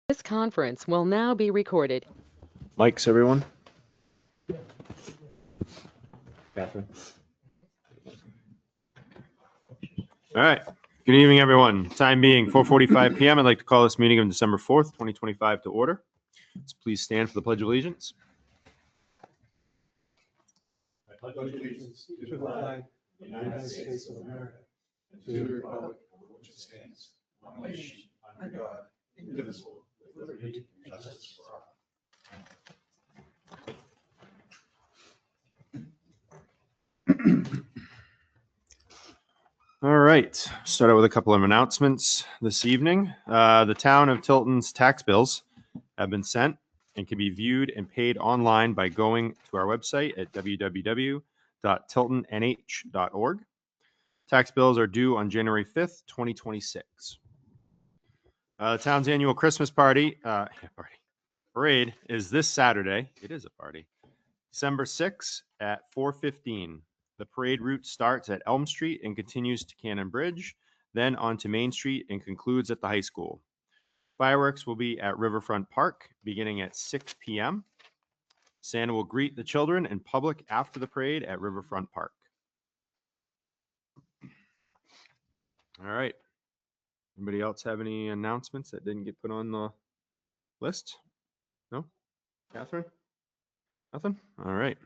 This conference will now be recorded. Mics, everyone. Catherine. All right. Good evening, everyone. Time being 4:45 p.m. I'd like to call this meeting of December 4th, 2025 to order. So please stand for the Pledge of Allegiance. I pledge allegiance to the flag of the United States of America and to the republic for which it stands, one nation, under God, indivisible, with liberty and justice for all. All right. Start out with a couple of announcements this evening. The town of Tilton's tax bills have been sent and can be viewed and paid online by going to our website at www.tiltonnh.org. Tax bills are due on January 5th, 2026. The town's annual Christmas parade is this Saturday. It is a party. December 6th at 4:15. The parade route starts at Elm Street and continues to Cannon Bridge, then onto Main Street and concludes at the high school. Fireworks will be at Riverfront Park beginning at 6 p.m. Santa will greet the children and public after the parade at Riverfront Park. All right. Anybody else have any announcements that didn't get put on the list? No? Catherine? Nothing? All right.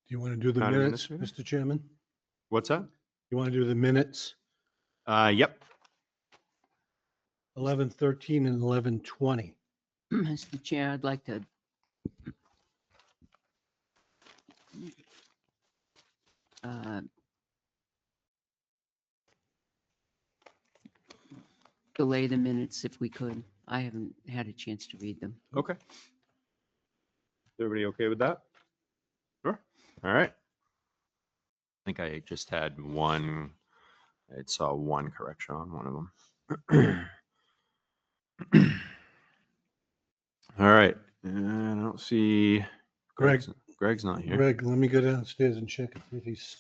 Do you want to do the Town minutes, administrator? Mr. Chairman? What's that? You want to do the minutes, Yep. 11:13 and 11:20? Mr. Chair, I'd like to delay the minutes if we could. I haven't had a chance to read them. Okay. Is everybody okay with that? Sure. All right. I think I just had one. I saw one correction on one of them. All right. And I don't see Greg. Greg's not here. Greg, let me go downstairs and check if he's.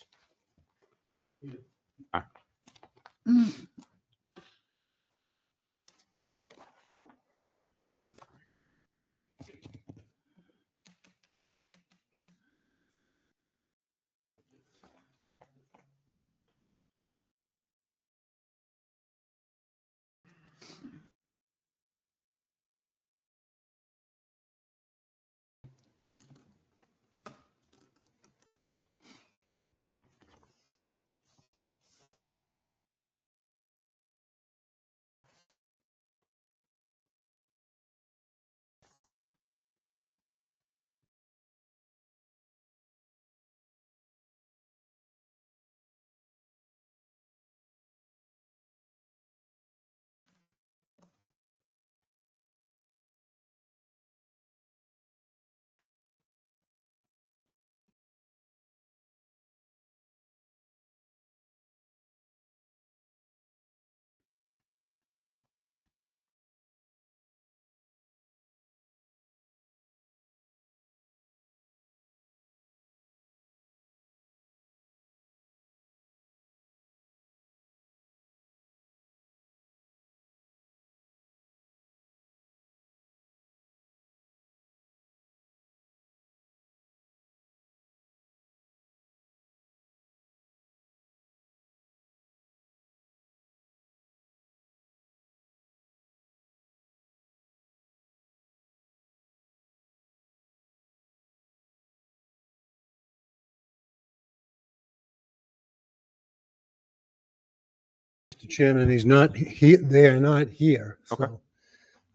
Mr. Chairman, he's not, they are not here. Okay. So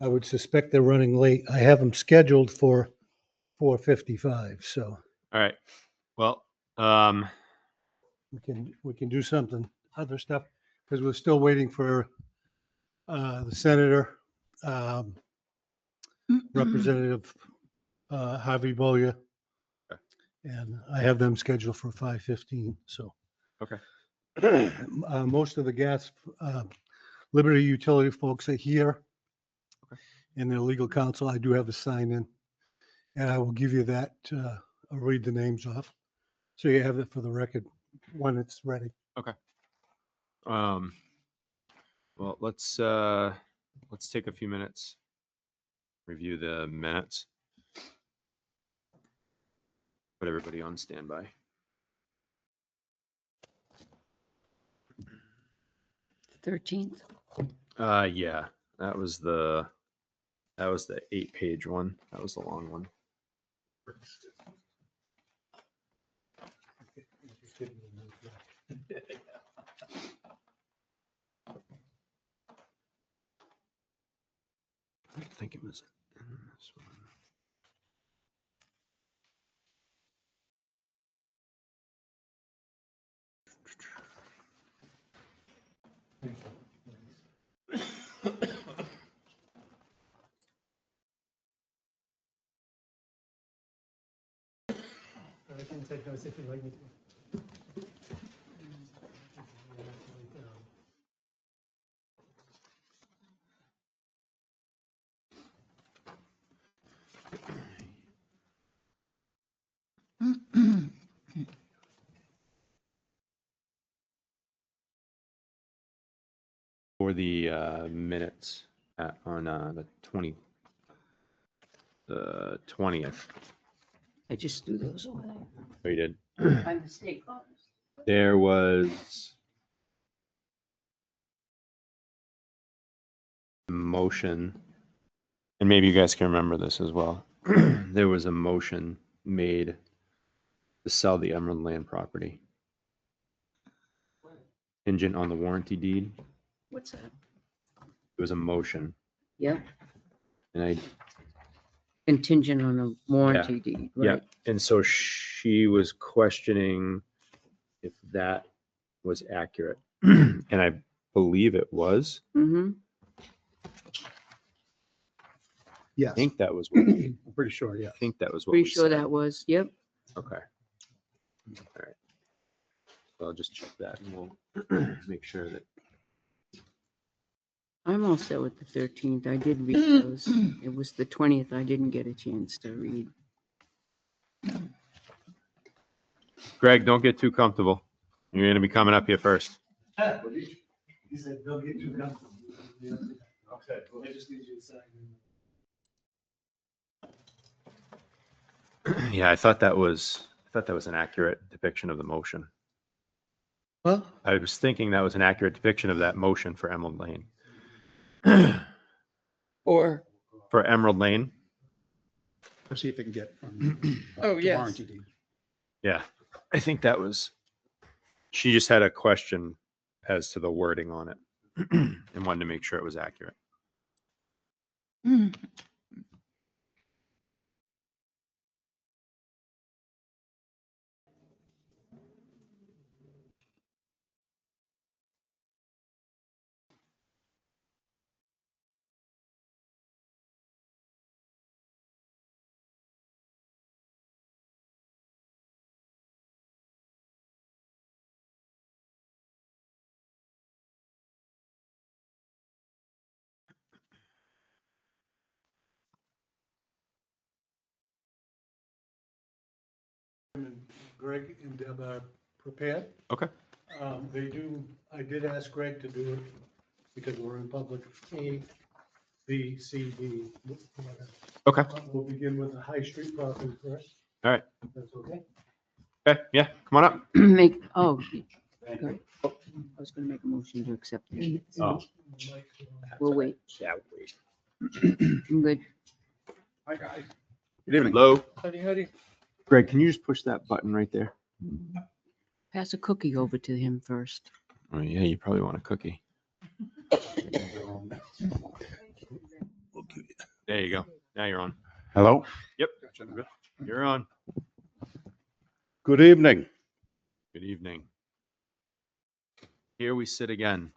I would suspect they're running late. I have them scheduled for 4:55, so All right. Well, we can do something, other stuff, because we're still waiting for the senator, Representative Harvey Bolia. Okay. And I have them scheduled for 5:15, so. okay. Most of the gas, Liberty Utility folks are here. Okay. And their legal counsel, I do have a sign in. And I will give you that, I'll read the names off. So you have it for the record when it's ready. Well, let's take a few minutes review the minutes. Put everybody on standby. The 13th. Yeah, that was the 8-page one. That was the long one. I think it was in this one. I can take notes if you'd like me to. For the minutes on the 20th. I just threw those away. Oh, you did. By mistake. There was a motion, and maybe you guys can remember this as well. There was a motion made to sell the Emerald Land property, contingent on the warranty deed. What's that? It was a motion, Yep. and I Contingent on a warranty deed, yeah, right? and so she was questioning if that was accurate, and I believe it was. Mm-hmm. Yes, I think that was what we, I'm pretty sure, yeah. I think that was what Pretty we sure said. that was, yep. Okay. All right. So I'll just check that and we'll make sure that. I'm all set with the 13th. I did read those. It was the 20th I didn't get a chance to read. Greg, don't get too comfortable. You're going to be coming up here first. He said, don't get too comfortable. Okay, well, I just need you to sign. Yeah, I thought that was an accurate depiction of the motion. Well, I was thinking that was an accurate depiction of that motion for Emerald Lane. Or, For Emerald Lane? let's see if they can get. Oh, the yes. warranty deed. Yeah, I think that was, she just had a question as to the wording on it and wanted to make sure it was accurate. And Greg and Deb are prepared. Okay. I did ask Greg to do it because we're in public A, B, C, D. Whatever. Okay. We'll begin with the High Street property first. All right. If that's okay. Okay. Yeah. Come on up. make, oh, good. I was gonna make a motion to accept it. Oh. We'll wait. Yeah, wait. I'm good. Hi, guys. Good evening. Hello. Howdy. Greg, can you just push that button right there? Pass a cookie over to him first. Oh, yeah, you probably want a cookie. There you go. Now you're on. Hello, Yep. You're on. good evening. Good evening. Here we sit again.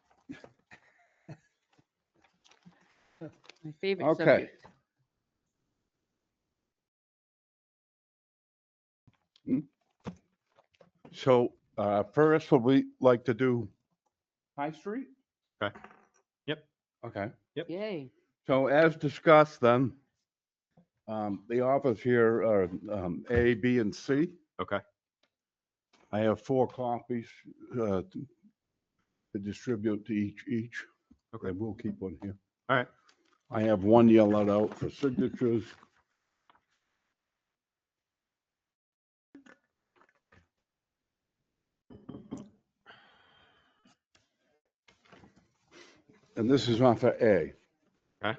My favorite Okay. subject. So first, would we like to do High Street? Okay. Yep. Okay. Yay. So as discussed then, the offers here are A, B, and C. Okay. I have 4 copies to distribute to each. Okay. And we'll keep one here. All right. I have one yellowed out for signatures. And this is on for A. Okay.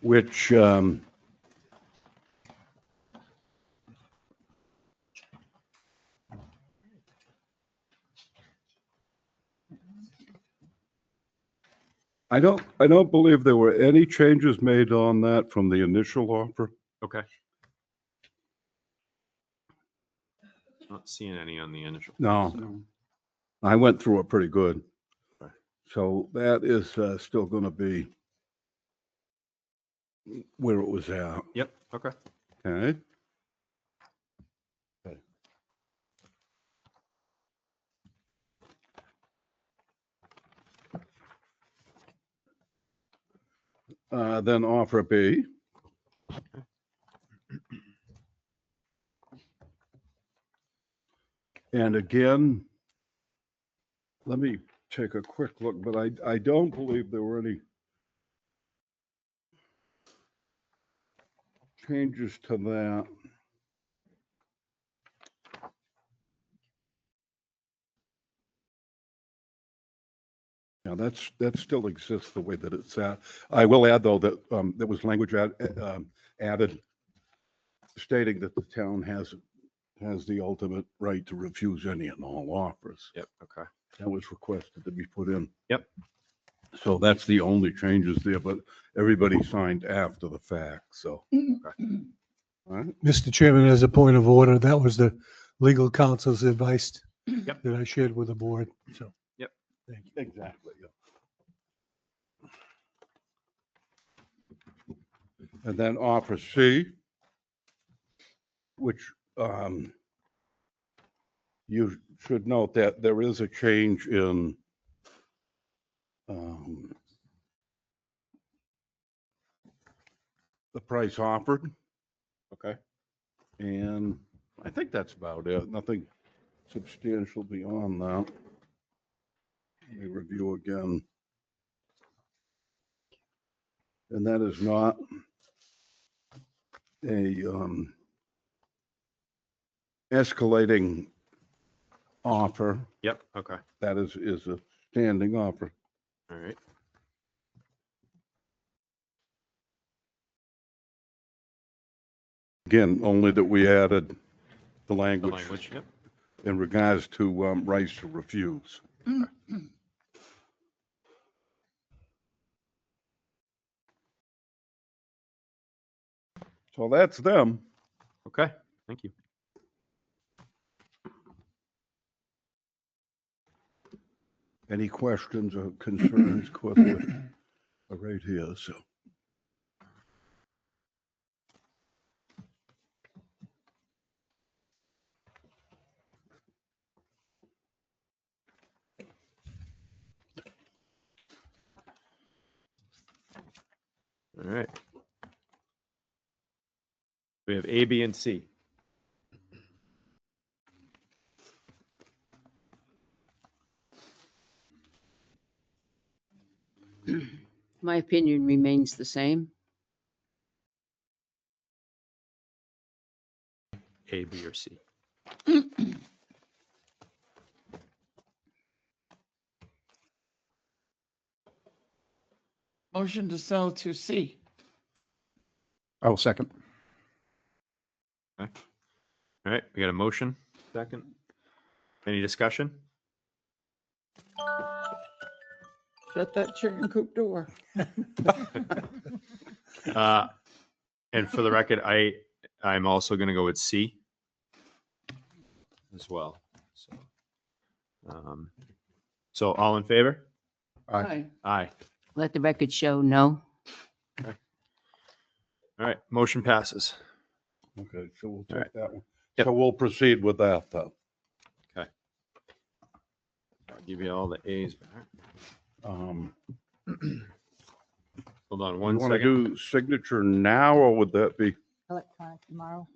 Which, I don't believe there were any changes made on that from the initial offer. Okay. Not seeing any on the initial. No, I went through it pretty good. Okay. So that is still going to be where it was at. Yep. Okay. Okay. Then offer B. And again, let me take a quick look, but I don't believe there were any changes to that. Now, that still exists the way that it's at. I will add, though, that there was language added stating that the town has the ultimate right to refuse any and all offers. Yep. Okay. That was requested to be put in. Yep. So that's the only changes there, but everybody signed after the fact, so. All right. Mr. Chairman, as a point of order, that was the legal counsel's advice Yep. that I shared with the board, so. Yep. Thank you. Exactly, yeah. And then offer C, which you should note that there is a change in the price offered. Okay. And I think that's about it. Nothing substantial beyond that. Let me review again. And that is not a escalating offer. Yep. Okay. That is a standing offer. All right. Again, only that we added the The language language. Yep. in regards to rights to refuse. So that's them. Okay. Thank you. Any questions or concerns quickly? Right here, so. All right. We have A, B, and C. My opinion remains the same. A, B, or C. Motion to sell to C. I will second. All right. We got a motion. Second. Any discussion? Shut that chicken coop door. And for the record, I'm also going to go with C as well. So all in favor? Aye. Aye. Let the record show no. All right. Motion passes. Okay, so we'll All take right. that one. Yep. So we'll proceed with that, though. Okay. I'll give you all the A's back. Um, Hold on You one want to second. do signature now, or would that be? Electronic tomorrow.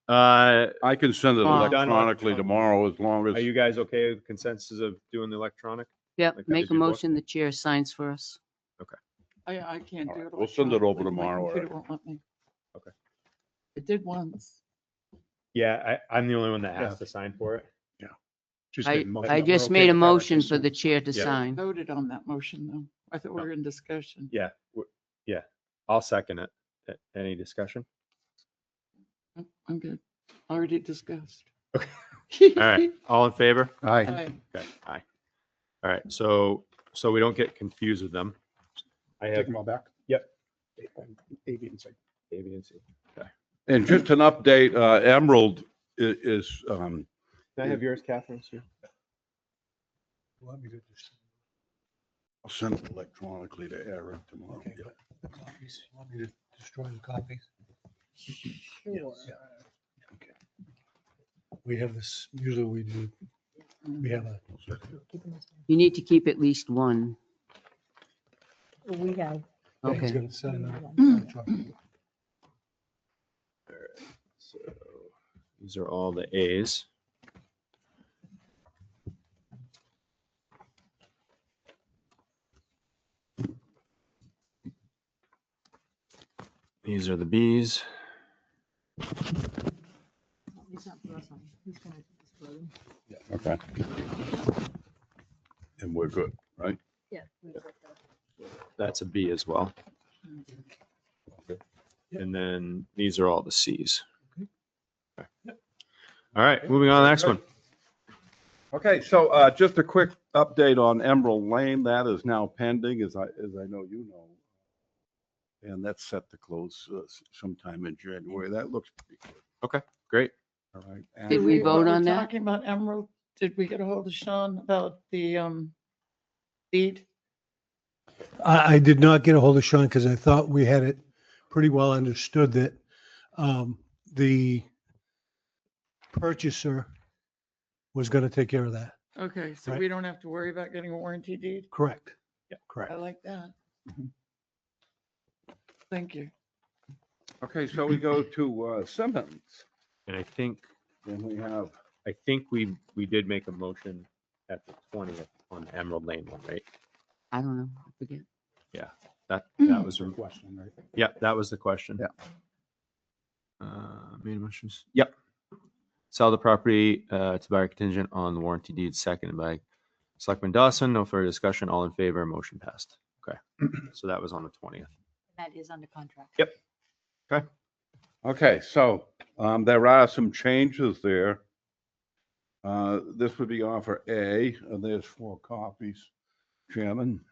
I can send it Tomorrow. electronically tomorrow as long as. Are you guys okay with consensus of doing the electronic? Yep, Like I make did a before? motion, the chair signs for us. I can't All do right, it. we'll send it over electronically. My tomorrow, all computer right. won't let me. Okay. It did once. Yeah, I'm the only one that has Yeah. to sign for it. Just I, made a motion, I but we're just okay made a with that at motion this for time. the chair to Yeah. sign. Voted on that motion though. I thought we were in discussion. Yeah, yeah. I'll second it. Any discussion? Oh, I'm good. Already discussed. Okay. All right, all in favor? Aye. Aye. Okay, aye. All right, so we don't get confused with them. I Take have them all back? Yep. A, B, and C. A, B, and C. Okay. And just an update, Emerald is, Can I have yours, Catherine? Sue? Want me to just, I'll send it electronically to Eric tomorrow. okay, Yeah. but the copies, you want me to destroy the copies? Sure. Yeah. Okay. We have this, usually we do, we have a, You need to keep at least one. We have. yeah, he's Okay. gonna sign Mm. it. So these are all the A's. These are the B's. It's not for us, honey. Who's gonna display them? Okay. And we're good, right? Yeah. That's a B as well. And then these are all the C's. Okay. All right, moving on to the next one. Okay, so just a quick update on Emerald Lane. That is now pending, as I know you know. And that's set to close sometime in January. That looks pretty good. Great. All right. Did And we While vote we're on that? Talking about Emerald, did we get a hold of Sean about the deed? I did not get a hold of Sean because I thought we had it pretty well understood that the purchaser was going to take care of that. Okay, so Right. we don't have to worry about getting a warranty deed? Correct. Yeah. Correct. I like that. Thank you. Okay, so we go to Simmons. And I think we did make a motion at the 20th on Emerald Lane one, right? I don't know, I forget. That was, Question, right? yeah, that was the question. Yeah. Made motions. Yep. Sell the property to buyer contingent on the warranty deed, seconded by Selectman Dawson. No further discussion. All in favor, motion passed. Okay. So that was on the 20th. That is under contract. Okay, so there are some changes there. This would be offer A, and there's 4 copies. Chairman,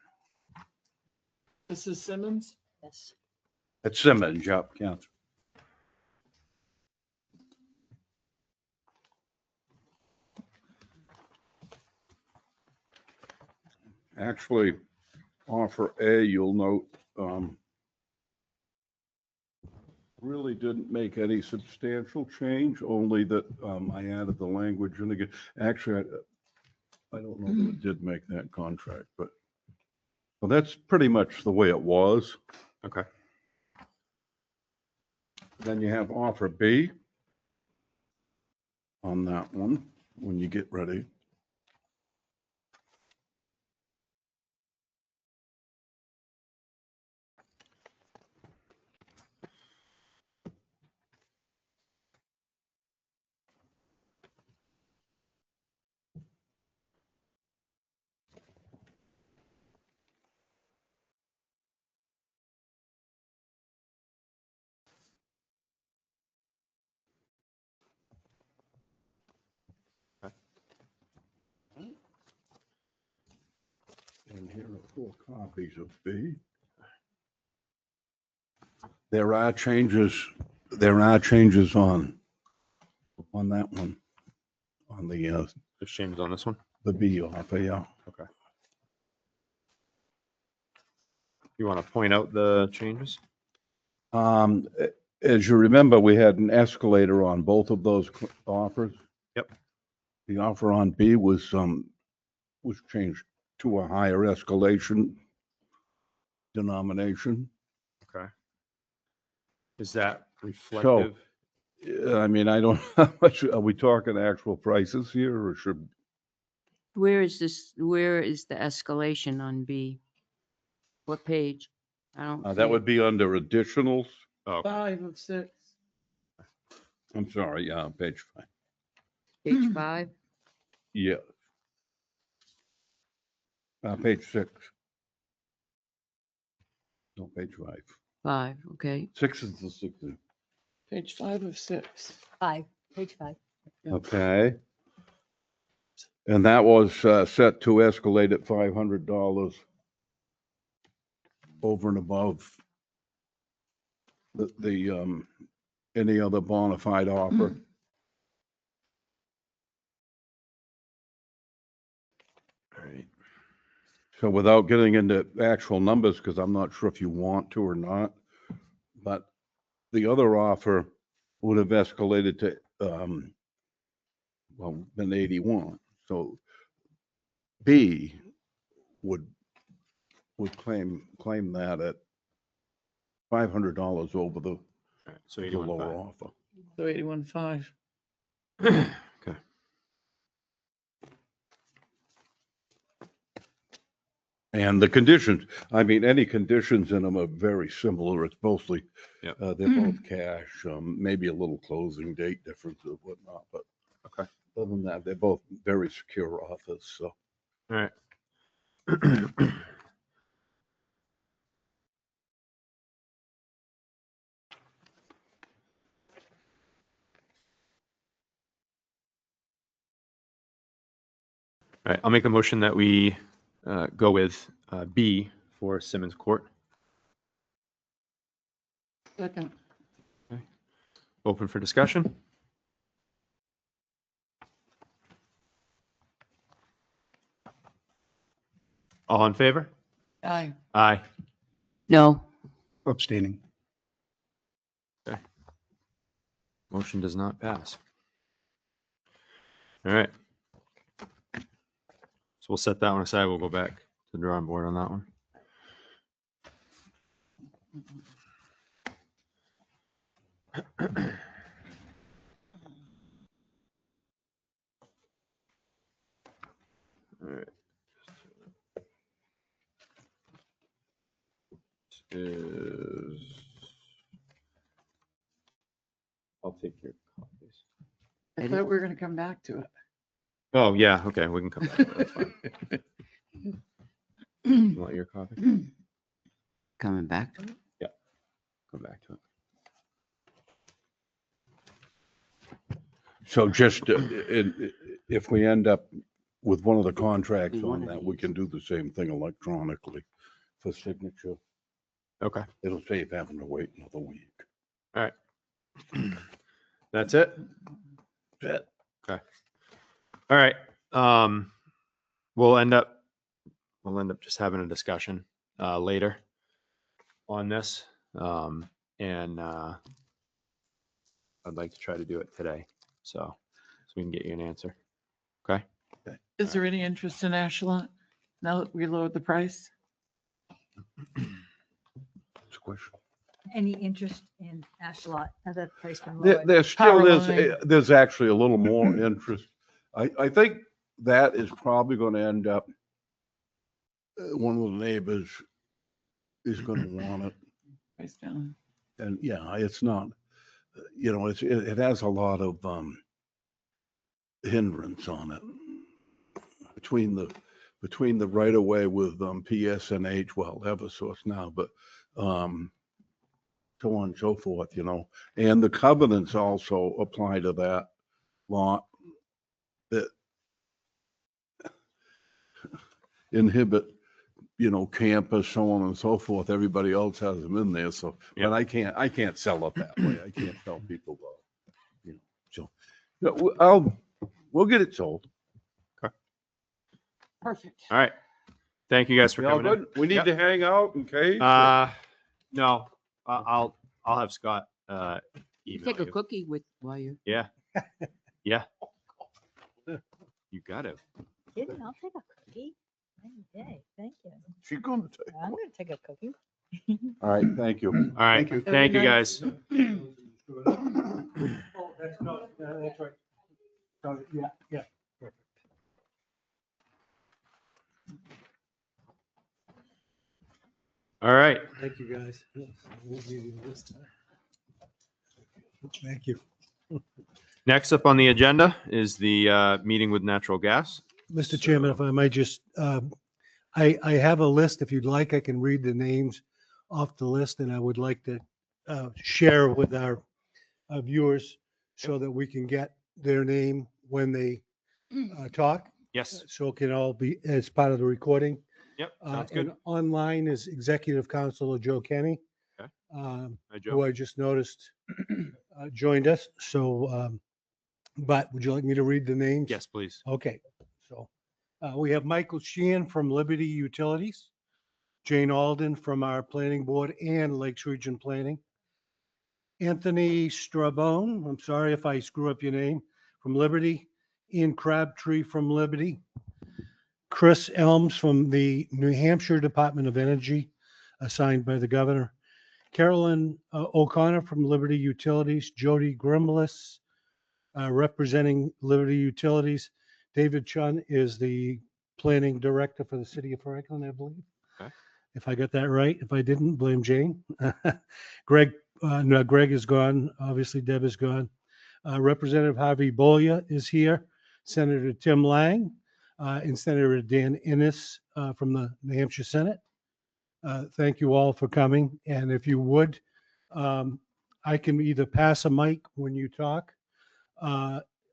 This is Simmons? Yes. it's Simmons, yep, Council. Actually, offer A, you'll note, really didn't make any substantial change, only that I added the language. And again, actually, I don't know that it did make that contract, but well, that's pretty much the way it was. Okay. Then you have offer B on that one when you get ready. And here are 4 copies of B. There are changes on that one, on There's changes on this one. the B offer, yeah. Okay. You want to point out the changes? As you remember, we had an escalator on both of those offers. Yep. The offer on B was was changed to a higher escalation denomination. Okay. Is that reflective? I mean, I don't, how much, are we talking actual prices here or should, Where is the escalation on B? What page? I don't see that it. would be under additionals? Oh, 5 of 6. I'm sorry, yeah, page 5. Page 5? Yeah. Page 6. No, page 5. 5, okay. 6 is the 6. Page 5 of 6. 5, page 5. Okay. And that was set to escalate at $500 over and above the any other bona fide offer. right. So without getting into actual numbers, because I'm not sure if you want to or not, but the other offer would have escalated to, well, been 81. So B would claim that at $500 over the All right, so the lower 81.5. offer. So 81.5. Okay. And the conditions, I mean, any conditions in them are very similar. It's mostly, Yep. they're both cash, maybe a little closing date difference or whatnot, but Okay. other than that, they're both very secure offers, so. All right. All right, I'll make the motion that we go with B for Simmons Court. Second. Open for discussion. All in favor? Aye. Aye. No, Abstaining. Motion does not pass. All right. So we'll set that one aside. We'll go back to the drawing board on that one. All right. Is I'll take your copies. I thought we were going to come back to it. Oh, yeah, okay, we can come back to that. That's fine. You want your copy? coming back to it. Come back to it. So just, if we end up with one of the contracts Be one on of that, we these. can do the same thing electronically for signature. Okay, It'll save having to wait another week. that's it? That- Okay. All right, we'll end up just having a discussion later on this. And I'd like to try to do it today, so we can get you an answer. Okay? Is there any interest in Ashlot now that we lowered the price? It's a question. Any interest in Ashlot at that price been There, lowered? there still Power is, line. there's actually a little more interest. I think that is probably going to end up, one of the neighbors is going to want it. Price down. And yeah, it's not, it has a lot of hindrance on it. Between the right of way with PSNH, well, Eversource now, but so on and so forth, and the covenants also apply to that lot that inhibit, campus, so on and so forth. Everybody else has them in there, so, Yep. but I can't sell it that way. I can't tell people, so, we'll get it sold. Perfect. All right. Thank you guys for We all coming in. good? We need Yep. to hang out in case. No, I'll have Scott email Take a you. cookie with while you're. Yeah. Yeah. You got it. Kidding, I'll take a cookie. Any day, thank you. She's going to take. I'm gonna take a cookie. All right, thank you. All right. Thank you. Thank you, guys. Oh, that's no, that's right. Yeah, yeah. Perfect. All right. Thank you, guys. Yes, I won't need you this time. Thank you. Next up on the agenda is the meeting with natural gas. Mr. Chairman, if I might just, I have a list. If you'd like, I can read the names off the list, and I would like to share with our viewers so that we can get their name when they talk. Yes. So it can all be as part of the recording. Yep. Uh, Sounds And good. online is Executive Counselor Joe Kenny, Okay. um, Hi, who Joe. I just noticed joined us. So, but would you like me to read the names? Yes, please. Okay, so we have Michael Sheehan from Liberty Utilities, Jane Alden from our Planning Board and Lakes Region Planning, Anthony Strabone, I'm sorry if I screw up your name, from Liberty, Ian Crabtree from Liberty, Chris Elms from the New Hampshire Department of Energy, assigned by the governor, Carolyn O'Connor from Liberty Utilities, Jody Grimbliss, representing Liberty Utilities. David Chun is the planning director for the city of Franklin, I believe. Okay. If I got that right. If I didn't, blame Jane. Greg, no, Greg is gone. Obviously, Deb is gone. Representative Harvey Bolia is here. Senator Tim Lang and Senator Dan Innes from the New Hampshire Senate. Thank you all for coming. And if you would, I can either pass a mic when you talk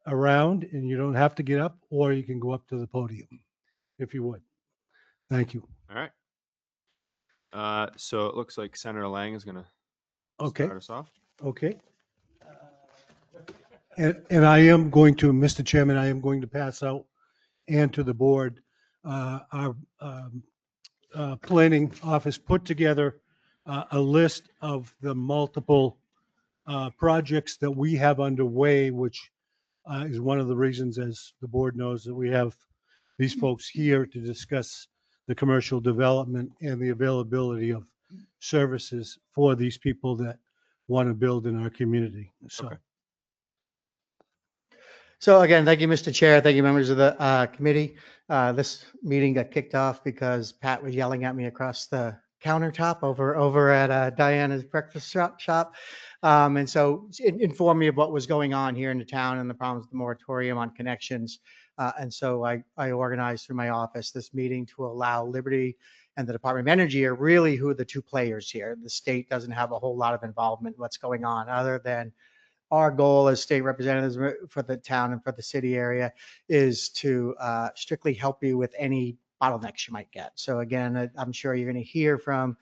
around and you don't have to get up, or you can go up to the podium if you would. Thank you. All right. So it looks like Senator Lang is going to Okay, start us off. okay. And I am going to, Mr. Chairman, I am going to pass out and to the board, our planning office put together a list of the multiple projects that we have underway, which is one of the reasons, as the board knows, that we have these folks here to discuss the commercial development and the availability of services for these people that want to build in our community. So. Okay. So again, thank you, Mr. Chair. Thank you, members of the committee. This meeting got kicked off because Pat was yelling at me across the countertop over at Diana's breakfast shop. And so informed me of what was going on here in the town and the problems with the moratorium on connections. And so I organized through my office this meeting to allow Liberty and the Department of Energy are really who are the two players here. The state doesn't have a whole lot of involvement in what's going on other than our goal as state representatives for the town and for the city area is to strictly help you with any bottlenecks you might get. So again, I'm sure you're going to hear from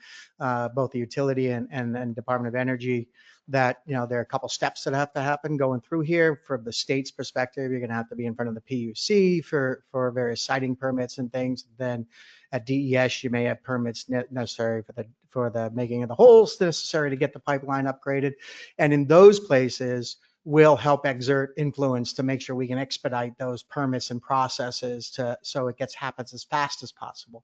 both the utility and Department of Energy that, you know, there are a couple steps that have to happen going through here. From the state's perspective, you're going to have to be in front of the PUC for various siting permits and things. Then at DES, you may have permits necessary for the making of the holes necessary to get the pipeline upgraded. And in those places, will help exert influence to make sure we can expedite those permits and processes so it happens as fast as possible.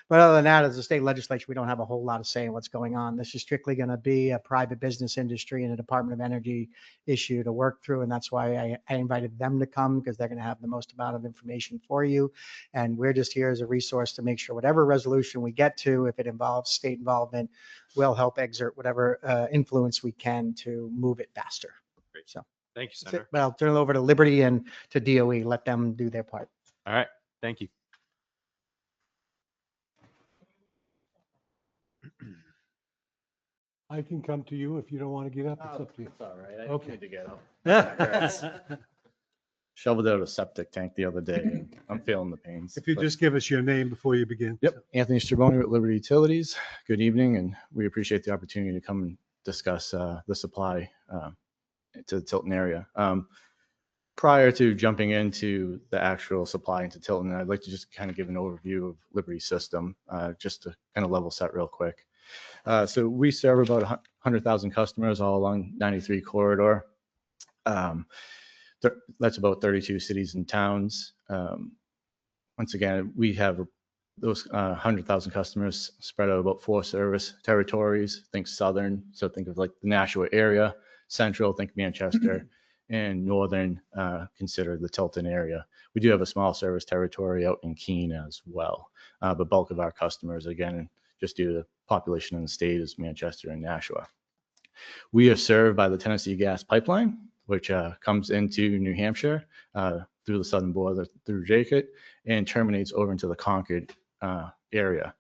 But other than that, as a state legislature, we don't have a whole lot of say in what's going on. This is strictly going to be a private business industry and a Department of Energy issue to work through. And that's why I invited them to come, because they're going to have the most amount of information for you. And we're just here as a resource to make sure whatever resolution we get to, if it involves state involvement, will help exert whatever influence we can to move it faster. Great. So Thank you, that's it. Senator. But I'll turn it over to Liberty and to DOE, let them do their part. All right. Thank you. I can come to you if you don't want to get up. It's up to you. It's all right. I Okay. need to get up. Shoveled out a septic tank the other day and I'm feeling the pains. If you but- just give us your name before you begin. Yep, Anthony Strabone with Liberty Utilities. Good evening, and we appreciate the opportunity to come and discuss the supply to the Tilton area. Prior to jumping into the actual supply into Tilton, I'd like to just kind of give an overview of Liberty's system, just to kind of level set real quick. So we serve about 100,000 customers all along 93 corridor. That's about 32 cities and towns. once again, we have those 100,000 customers spread out about 4 service territories. Think southern, so think of like the Nashua area. Central, think Manchester, and northern, consider the Tilton area. We do have a small service territory out in Keene as well, but bulk of our customers, again, just due to the population in the state, is Manchester and Nashua. We are served by the Tennessee Gas Pipeline, which comes into New Hampshire through the southern border through Jacot and terminates over into the Concord area.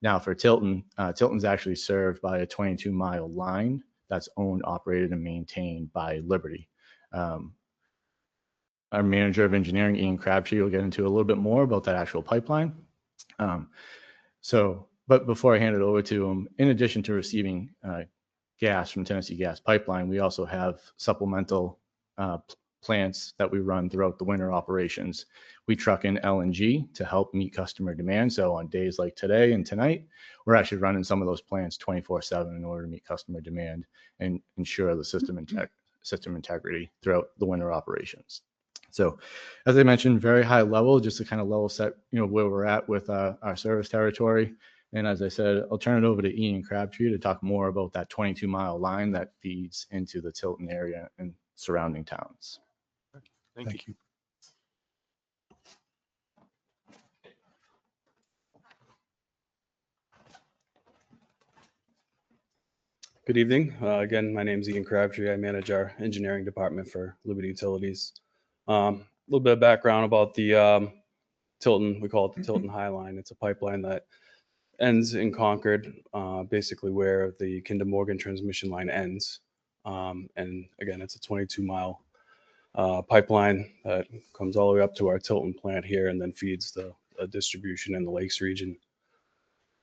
Now for Tilton, Tilton's actually served by a 22-mile line that's owned, operated, and maintained by Liberty. Our manager of engineering, Ian Crabtree, will get into a little bit more about that actual pipeline. But before I hand it over to him, in addition to receiving gas from Tennessee Gas Pipeline, we also have supplemental plants that we run throughout the winter operations. We truck in LNG to help meet customer demand. So on days like today and tonight, we're actually running some of those plants 24/7 in order to meet customer demand and ensure the system integrity throughout the winter operations. So as I mentioned, very high level, just to kind of level set, where we're at with our service territory. And as I said, I'll turn it over to Ian Crabtree to talk more about that 22-mile line that feeds into the Tilton area and surrounding towns. Thank you. Good evening. Again, my name is Ian Crabtree. I manage our engineering department for Liberty Utilities. A little bit of background about the Tilton. We call it the Tilton High Line. It's a pipeline that ends in Concord, basically where the Kinder Morgan transmission line ends. And again, it's a 22-mile pipeline that comes all the way up to our Tilton plant here and then feeds the distribution in the Lakes region.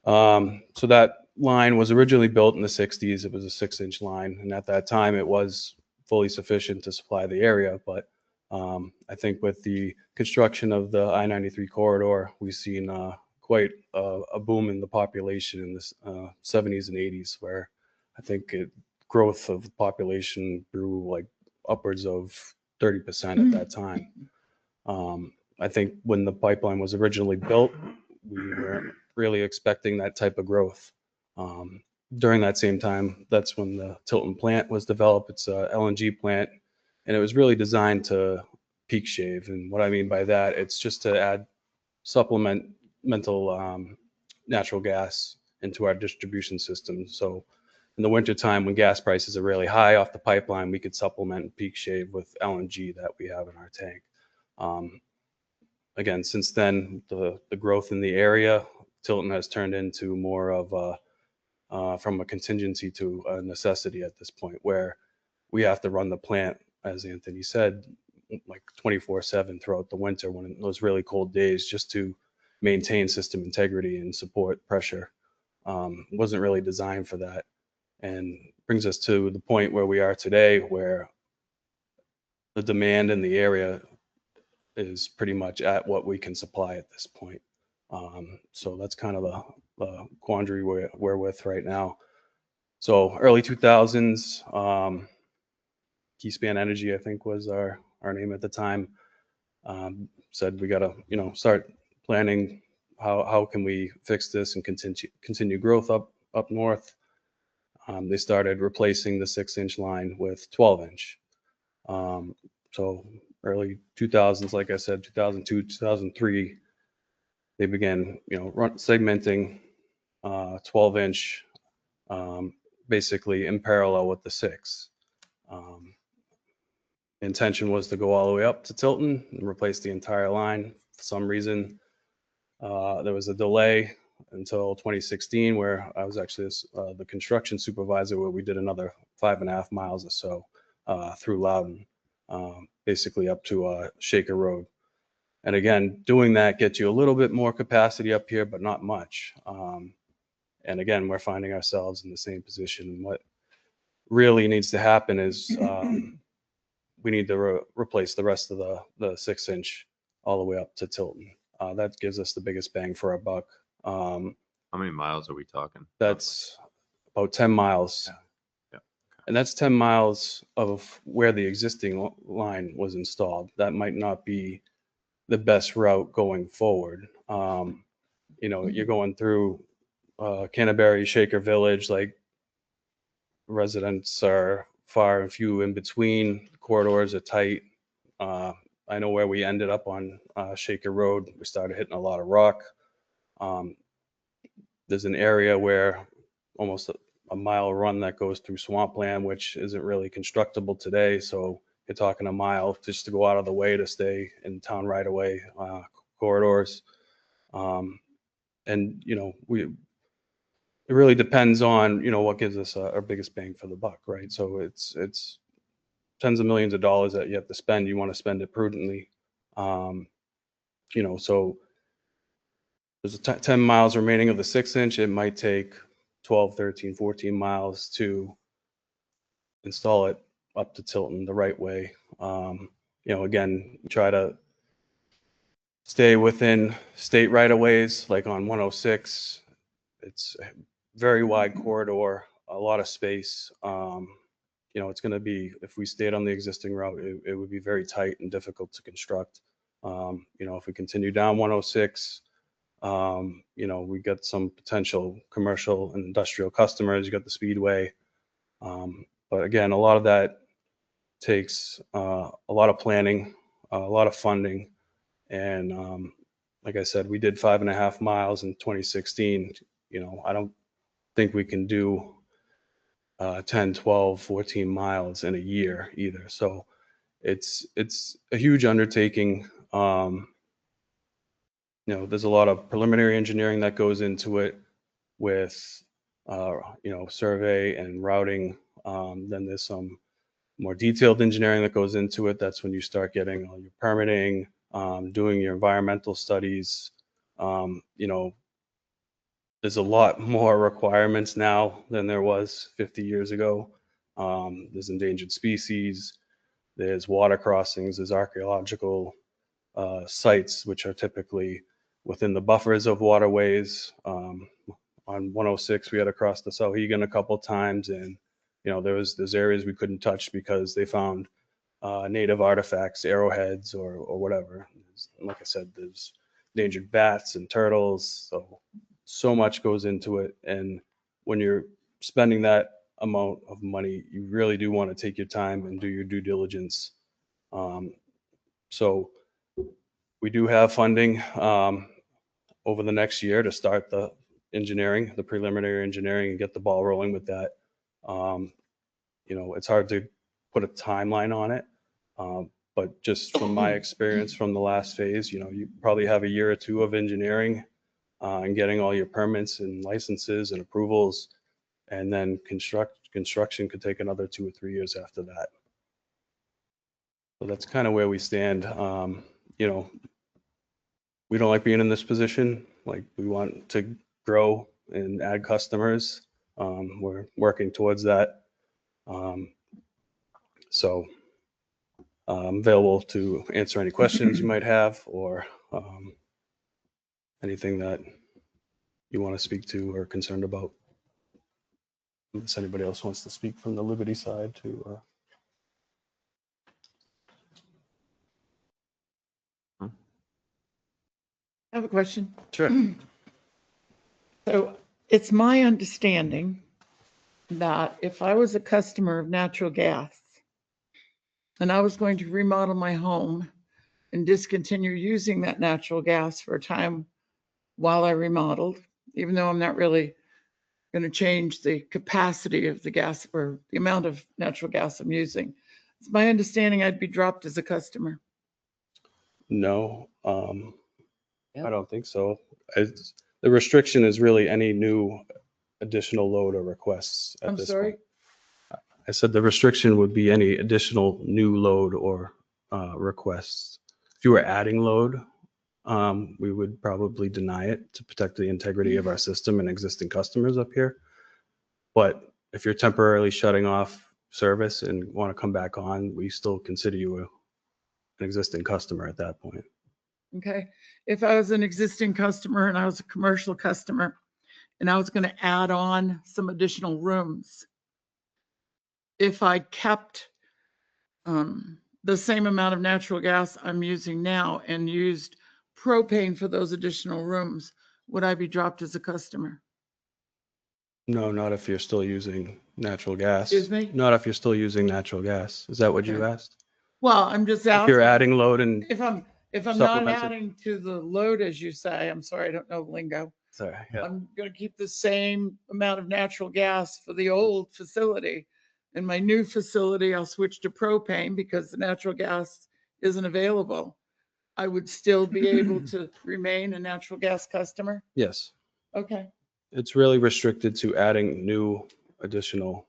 So that line was originally built in the 60s. It was a 6-inch line, and at that time it was fully sufficient to supply the area. But I think with the construction of the I-93 corridor, we've seen quite a boom in the population in the 70s and 80s, where I think growth of the population grew like upwards of 30% at that time. I think when the pipeline was originally built, we weren't really expecting that type of growth. During that same time, that's when the Tilton plant was developed. It's a LNG plant, and it was really designed to peak shave. And what I mean by that, it's just to add supplemental natural gas into our distribution system. So in the wintertime, when gas prices are really high off the pipeline, we could supplement peak shave with LNG that we have in our tank. Again, since then, the growth in the area, Tilton has turned into more of from a contingency to a necessity at this point, where we have to run the plant, as Anthony said, like 24/7 throughout the winter when those really cold days, just to maintain system integrity and support pressure. Wasn't really designed for that, and brings us to the point where we are today, where the demand in the area is pretty much at what we can supply at this point. So that's kind of the quandary we're with right now. So early 2000s, Keyspan Energy, I think, was our name at the time, said we got to start planning how can we fix this and continue growth up north. They started replacing the 6-inch line with 12-inch. So early 2000s, like I said, 2002, 2003, they began segmenting 12-inch basically in parallel with the 6. Intention was to go all the way up to Tilton and replace the entire line. For some reason, there was a delay until 2016, where I was actually the construction supervisor, where we did another 5.5 miles or so through Loudon, basically up to Shaker Road. And again, doing that gets you a little bit more capacity up here, but not much. And again, we're finding ourselves in the same position. What really needs to happen is we need to replace the rest of the 6-inch all the way up to Tilton. That gives us the biggest bang for our buck. How many miles are we talking? That's about 10 miles. Yeah. And that's 10 miles of where the existing line was installed. That might not be the best route going forward. You're going through Canterbury, Shaker Village, like residents are far and few in between. Corridors are tight. I know where we ended up on Shaker Road. We started hitting a lot of rock. There's an area where almost a mile run that goes through swampland, which isn't really constructible today. So you're talking a mile just to go out of the way to stay in town right away corridors. And it really depends on what gives us our biggest bang for the buck, right? So it's tens of millions of dollars that you have to spend. You want to spend it prudently. So there's 10 miles remaining of the 6-inch. It might take 12, 13, 14 miles to install it up to Tilton the right way. Again, try to stay within state right of ways, like on 106. It's a very wide corridor, a lot of space. It's going to be, if we stayed on the existing route, it would be very tight and difficult to construct. If we continue down 106, we got some potential commercial and industrial customers. You got the Speedway. But again, a lot of that takes a lot of planning, a lot of funding. And like I said, we did 5.5 miles in 2016. I don't think we can do 10, 12, 14 miles in a year either. So it's a huge undertaking. There's a lot of preliminary engineering that goes into it with, survey and routing. Then there's some more detailed engineering that goes into it. That's when you start getting all your permitting, doing your environmental studies. There's a lot more requirements now than there was 50 years ago. There's endangered species, there's water crossings, there's archaeological sites, which are typically within the buffers of waterways. On 106, we had to cross the Sauhegan a couple times, and there's areas we couldn't touch because they found native artifacts, arrowheads, or whatever. Like I said, there's endangered bats and turtles. So much goes into it, and when you're spending that amount of money, you really do want to take your time and do your due diligence. So we do have funding over the next year to start the engineering, the preliminary engineering, and get the ball rolling with that. It's hard to put a timeline on it, but just from my experience from the last phase, you probably have a year or two of engineering and getting all your permits and licenses and approvals, and then construction could take another 2 or 3 years after that. So that's kind of where we stand. We don't like being in this position. Like, we want to grow and add customers. We're working towards that. So I'm available to answer any questions you might have, or anything that you want to speak to or concerned about. Unless anybody else wants to speak from the Liberty side to. I have a question. Sure. So it's my understanding that if I was a customer of natural gas and I was going to remodel my home and discontinue using that natural gas for a time while I remodeled, even though I'm not really going to change the capacity of the gas or the amount of natural gas I'm using, it's my understanding I'd be dropped as a customer. No, I don't think so. The restriction is really any new additional load or requests at I'm this sorry? point. I said the restriction would be any additional new load or requests. If you were adding load, we would probably deny it to protect the integrity of our system and existing customers up here. But if you're temporarily shutting off service and want to come back on, we still consider you an existing customer at that point. Okay. If I was an existing customer and I was a commercial customer and I was going to add on some additional rooms, if I kept the same amount of natural gas I'm using now and used propane for those additional rooms, would I be dropped as a customer? No, not if you're still using natural gas. Excuse me? Not if you're still using natural gas. Is that what you Okay. asked? Well, I'm just If you're asking, adding load and if I'm not supplemented- adding to the load, as you say, I'm sorry, I don't know lingo. sorry, yeah. I'm gonna keep the same amount of natural gas for the old facility. In my new facility, I'll switch to propane because the natural gas isn't available. I would still be able to remain a natural gas customer? Yes. Okay, It's really restricted to adding new additional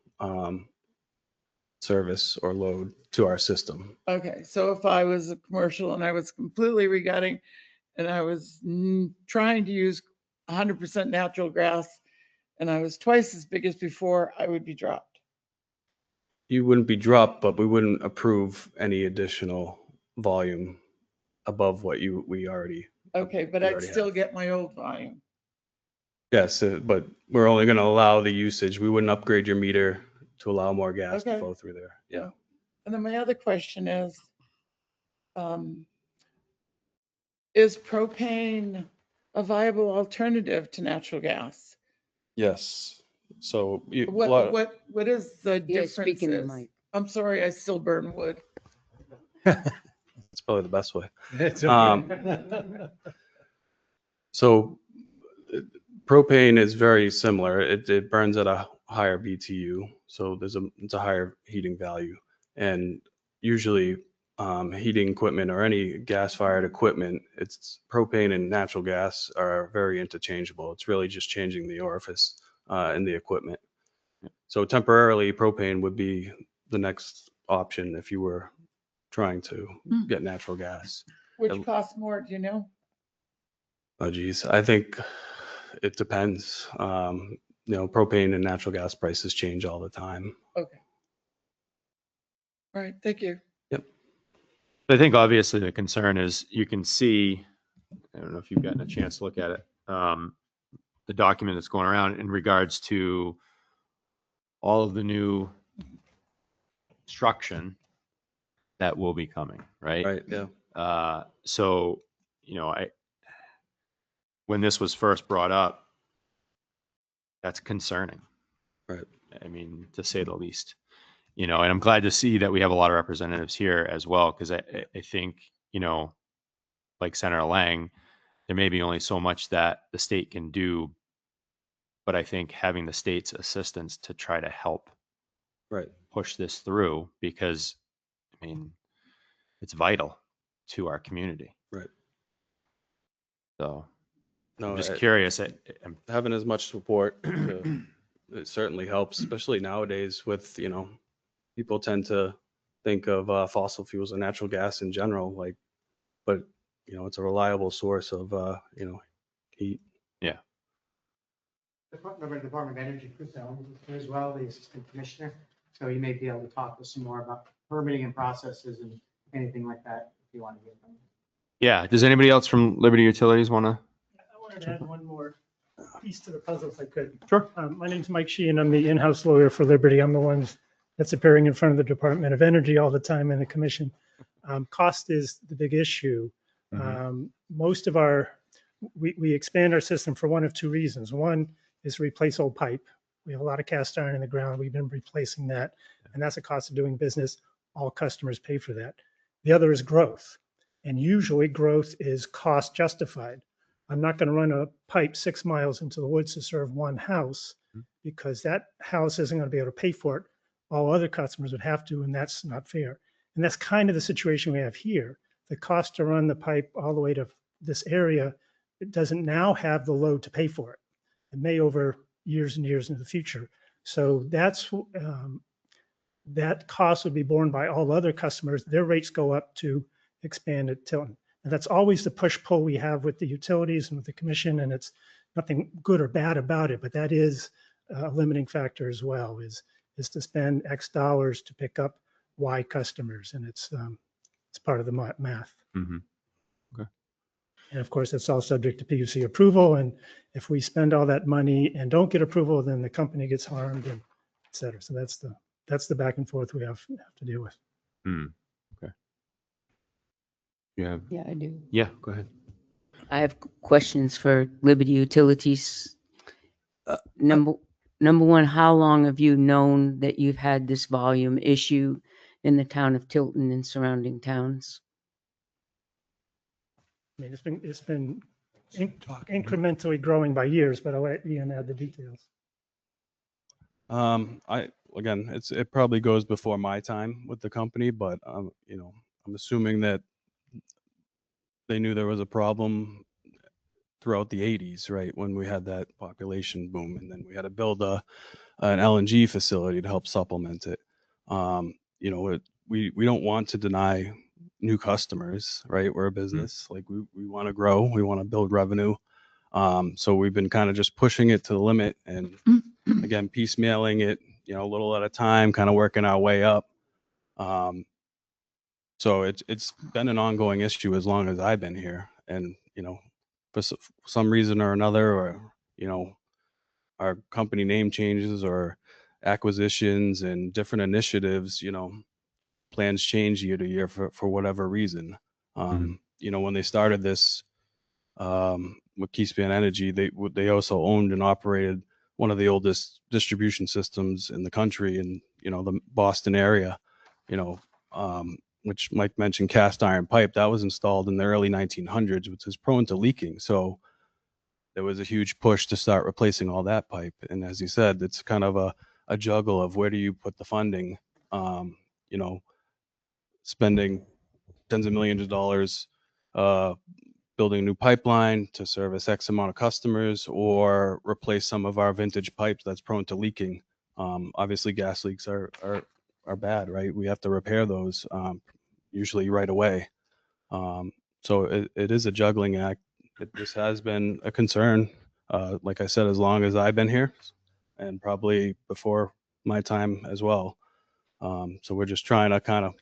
service or load to our system. okay. So if I was a commercial and I was completely regutting and I was trying to use 100% natural gas and I was twice as big as before, I would be dropped. You wouldn't be dropped, but we wouldn't approve any additional volume above what we already. Okay, but You I'd already still have. get my old volume. Yes, but we're only going to allow the usage. We wouldn't upgrade your meter to allow more gas to Okay. flow through there. Yeah. And then my other question is propane a viable alternative to natural gas? Yes. So a lot What is the Yeah, speak in the differences? mic. I'm sorry, I still burn wood. it's probably the best way. It's Um, okay. So propane is very similar. It burns at a higher BTU, so it's a higher heating value. And usually heating equipment or any gas-fired equipment, it's propane and natural gas are very interchangeable. It's really just changing the orifice in the equipment. So temporarily, propane would be the next option if you were trying to get natural gas. Which costs more, do you know? Oh geez, I think it depends. Propane and natural gas prices change all the time. Okay. All right, thank you. Yep. I think obviously the concern is you can see, I don't know if you've gotten a chance to look at it, the document that's going around in regards to all of the new construction that will be coming, right? Right. Yeah. So, when this was first brought up, that's concerning. Right. I mean, to say the least, and I'm glad to see that we have a lot of representatives here as well, because I think, like Senator Lang, there may be only so much that the state can do, but I think having the state's assistance to try to help Right. push this through, because, I mean, it's vital to our community. Right. So No, I'm just curious. having as much support, it certainly helps, especially nowadays with, people tend to think of fossil fuels and natural gas in general, but it's a reliable source of, heat. Yeah. Department of Energy, Chris Allen is here as well, the Assistant Commissioner. So you may be able to talk with some more about permitting and processes and anything like that if you want to get them. Yeah. Does anybody else from Liberty Utilities want to? I wanted to add one more piece to the puzzle if I could. Sure. My name's Mike Sheehan. I'm the in-house lawyer for Liberty. I'm the one that's appearing in front of the Department of Energy all the time and the commission. Cost is the big issue. Most of we expand our system for one of two reasons. One is to replace old pipe. We have a lot of cast iron in the ground. We've been replacing that, and that's a cost of doing business. All customers pay for that. The other is growth, and usually growth is cost justified. I'm not going to run a pipe 6 miles into the woods to serve one house because that house isn't going to be able to pay for it. All other customers would have to, and that's not fair. And that's kind of the situation we have here. The cost to run the pipe all the way to this area, it doesn't now have the load to pay for it. It may over years and years into the future. So that cost would be borne by all other customers. Their rates go up to expand at Tilton. And that's always the push-pull we have with the utilities and with the commission, and it's nothing good or bad about it, but that is a limiting factor as well, is to spend X dollars to pick up Y customers, and it's part of the math. Okay. And of course, it's all subject to PUC approval, and if we spend all that money and don't get approval, then the company gets harmed, and et cetera. So that's the back and forth we have to deal with. Okay. You have, Yeah, I do. yeah, go ahead. I have questions for Liberty Utilities. Number one, how long have you known that you've had this volume issue in the town of Tilton and surrounding towns? I mean, it's been incrementally growing by years, but I'll let Ian add the details. It probably goes before my time with the company, but I'm assuming that they knew there was a problem throughout the 80s, right, when we had that population boom, and then we had to build an LNG facility to help supplement it. We don't want to deny new customers, right? We're a business, like we want to grow, we want to build revenue. So we've been kind of just pushing it to the limit, and again, piecemealing it, a little at a time, kind of working our way up. So it's been an ongoing issue as long as I've been here, and for some reason or another, or our company name changes or acquisitions and different initiatives, plans change year to year for whatever reason. When they started this with Keyspan Energy, they also owned and operated one of the oldest distribution systems in the country in the Boston area, which Mike mentioned, cast iron pipe that was installed in the early 1900s, which is prone to leaking. So there was a huge push to start replacing all that pipe. And as you said, it's kind of a juggle of where do you put the funding, spending tens of millions of dollars building a new pipeline to service X amount of customers, or replace some of our vintage pipes that's prone to leaking. Obviously, gas leaks are bad, right? We have to repair those usually right away. So it is a juggling act. This has been a concern, like I said, as long as I've been here, and probably before my time as well. So we're just trying to kind of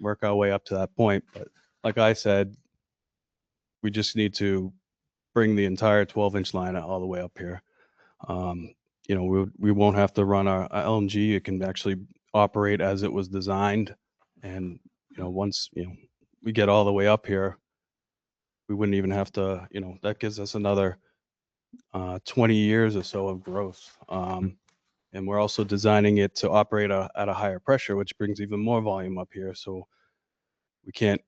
work our way up to that point. But like I said, we just need to bring the entire 12-inch line all the way up here. We won't have to run our LNG. It can actually operate as it was designed. And, once, we get all the way up here, we wouldn't even have to, that gives us another 20 years or so of growth. And we're also designing it to operate at a higher pressure, which brings even more volume up here. So we can't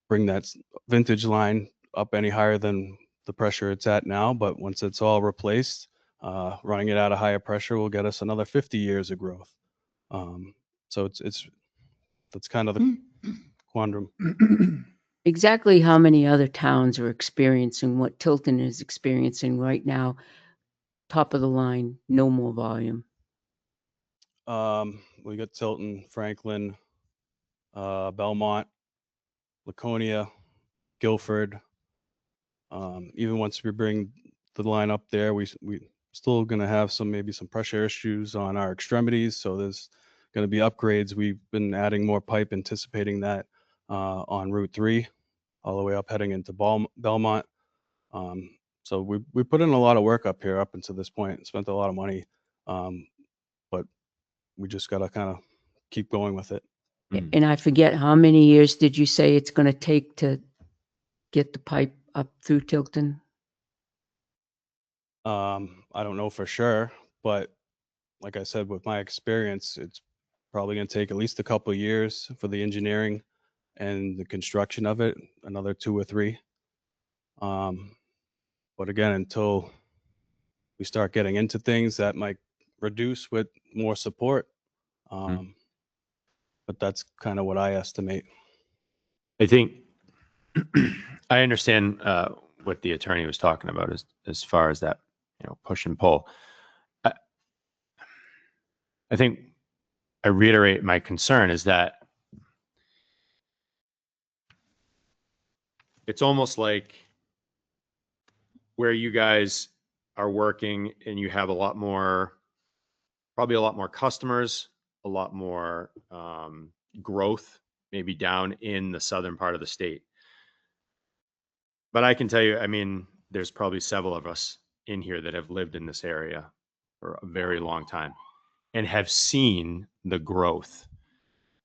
bring that vintage line up any higher than the pressure it's at now. But once it's all replaced, running it at a higher pressure will get us another 50 years of growth. So that's kind of the quandrum. Exactly how many other towns are experiencing what Tilton is experiencing right now? Top of the line, no more volume. We got Tilton, Franklin, Belmont, Laconia, Guilford. Even once we bring the line up there, we still going to have maybe some pressure issues on our extremities. So there's going to be upgrades. We've been adding more pipe, anticipating that on Route 3, all the way up heading into Belmont. So we put in a lot of work up here up until this point, and spent a lot of money. But we just got to kind of keep going with it. And I forget, how many years did you say it's going to take to get the pipe up through Tilton? I don't know for sure, but like I said, with my experience, it's probably going to take at least a couple of years for the engineering and the construction of it, another 2 or 3. But again, until we start getting into things, that might reduce with more support. But that's kind of what I estimate. I think I understand what the attorney was talking about as far as that, push and pull. I think I reiterate my concern is that it's almost like where you guys are working and you have probably a lot more customers, a lot more growth, maybe down in the southern part of the state. But I can tell you, I mean, there's probably several of us in here that have lived in this area for a very long time and have seen the growth.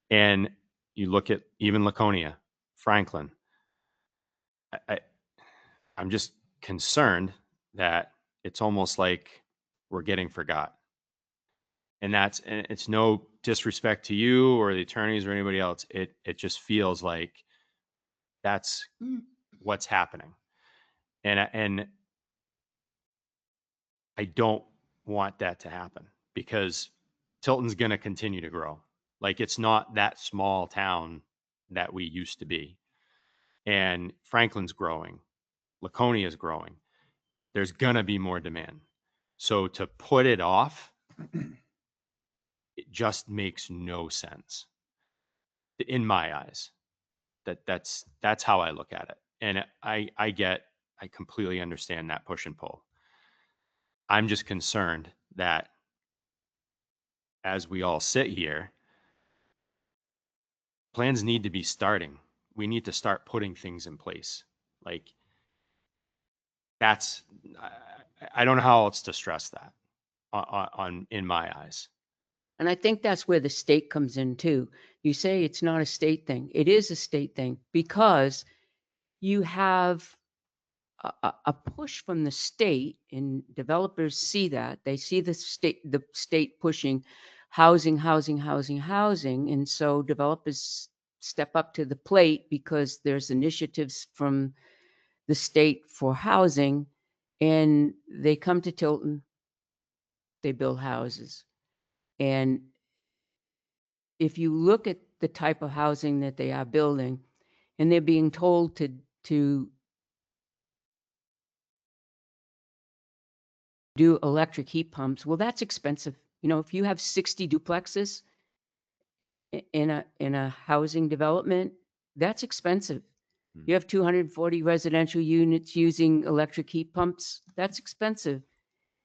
And you look at even Laconia, Franklin, I'm just concerned that it's almost like we're getting forgot. And it's no disrespect to you or the attorneys or anybody else. It just feels like that's what's happening. And I don't want that to happen because Tilton's going to continue to grow. Like it's not that small town that we used to be. And Franklin's growing. Laconia is growing. There's going to be more demand. So to put it off, it just makes no sense in my eyes. That's how I look at it. And I completely understand that push and pull. I'm just concerned that as we all sit here, plans need to be starting. We need to start putting things in place. Like that's, I don't know how else to stress that on in my eyes. And I think that's where the state comes in too. You say it's not a state thing. It is a state thing because you have a push from the state, and developers see that. They see the state pushing housing, housing, housing, housing. And so developers step up to the plate because there's initiatives from the state for housing, and they come to Tilton, they build houses. And if you look at the type of housing that they are building, and they're being told to do electric heat pumps, well, that's expensive. You know, if you have 60 duplexes in a housing development, that's expensive. You have 240 residential units using electric heat pumps, that's expensive.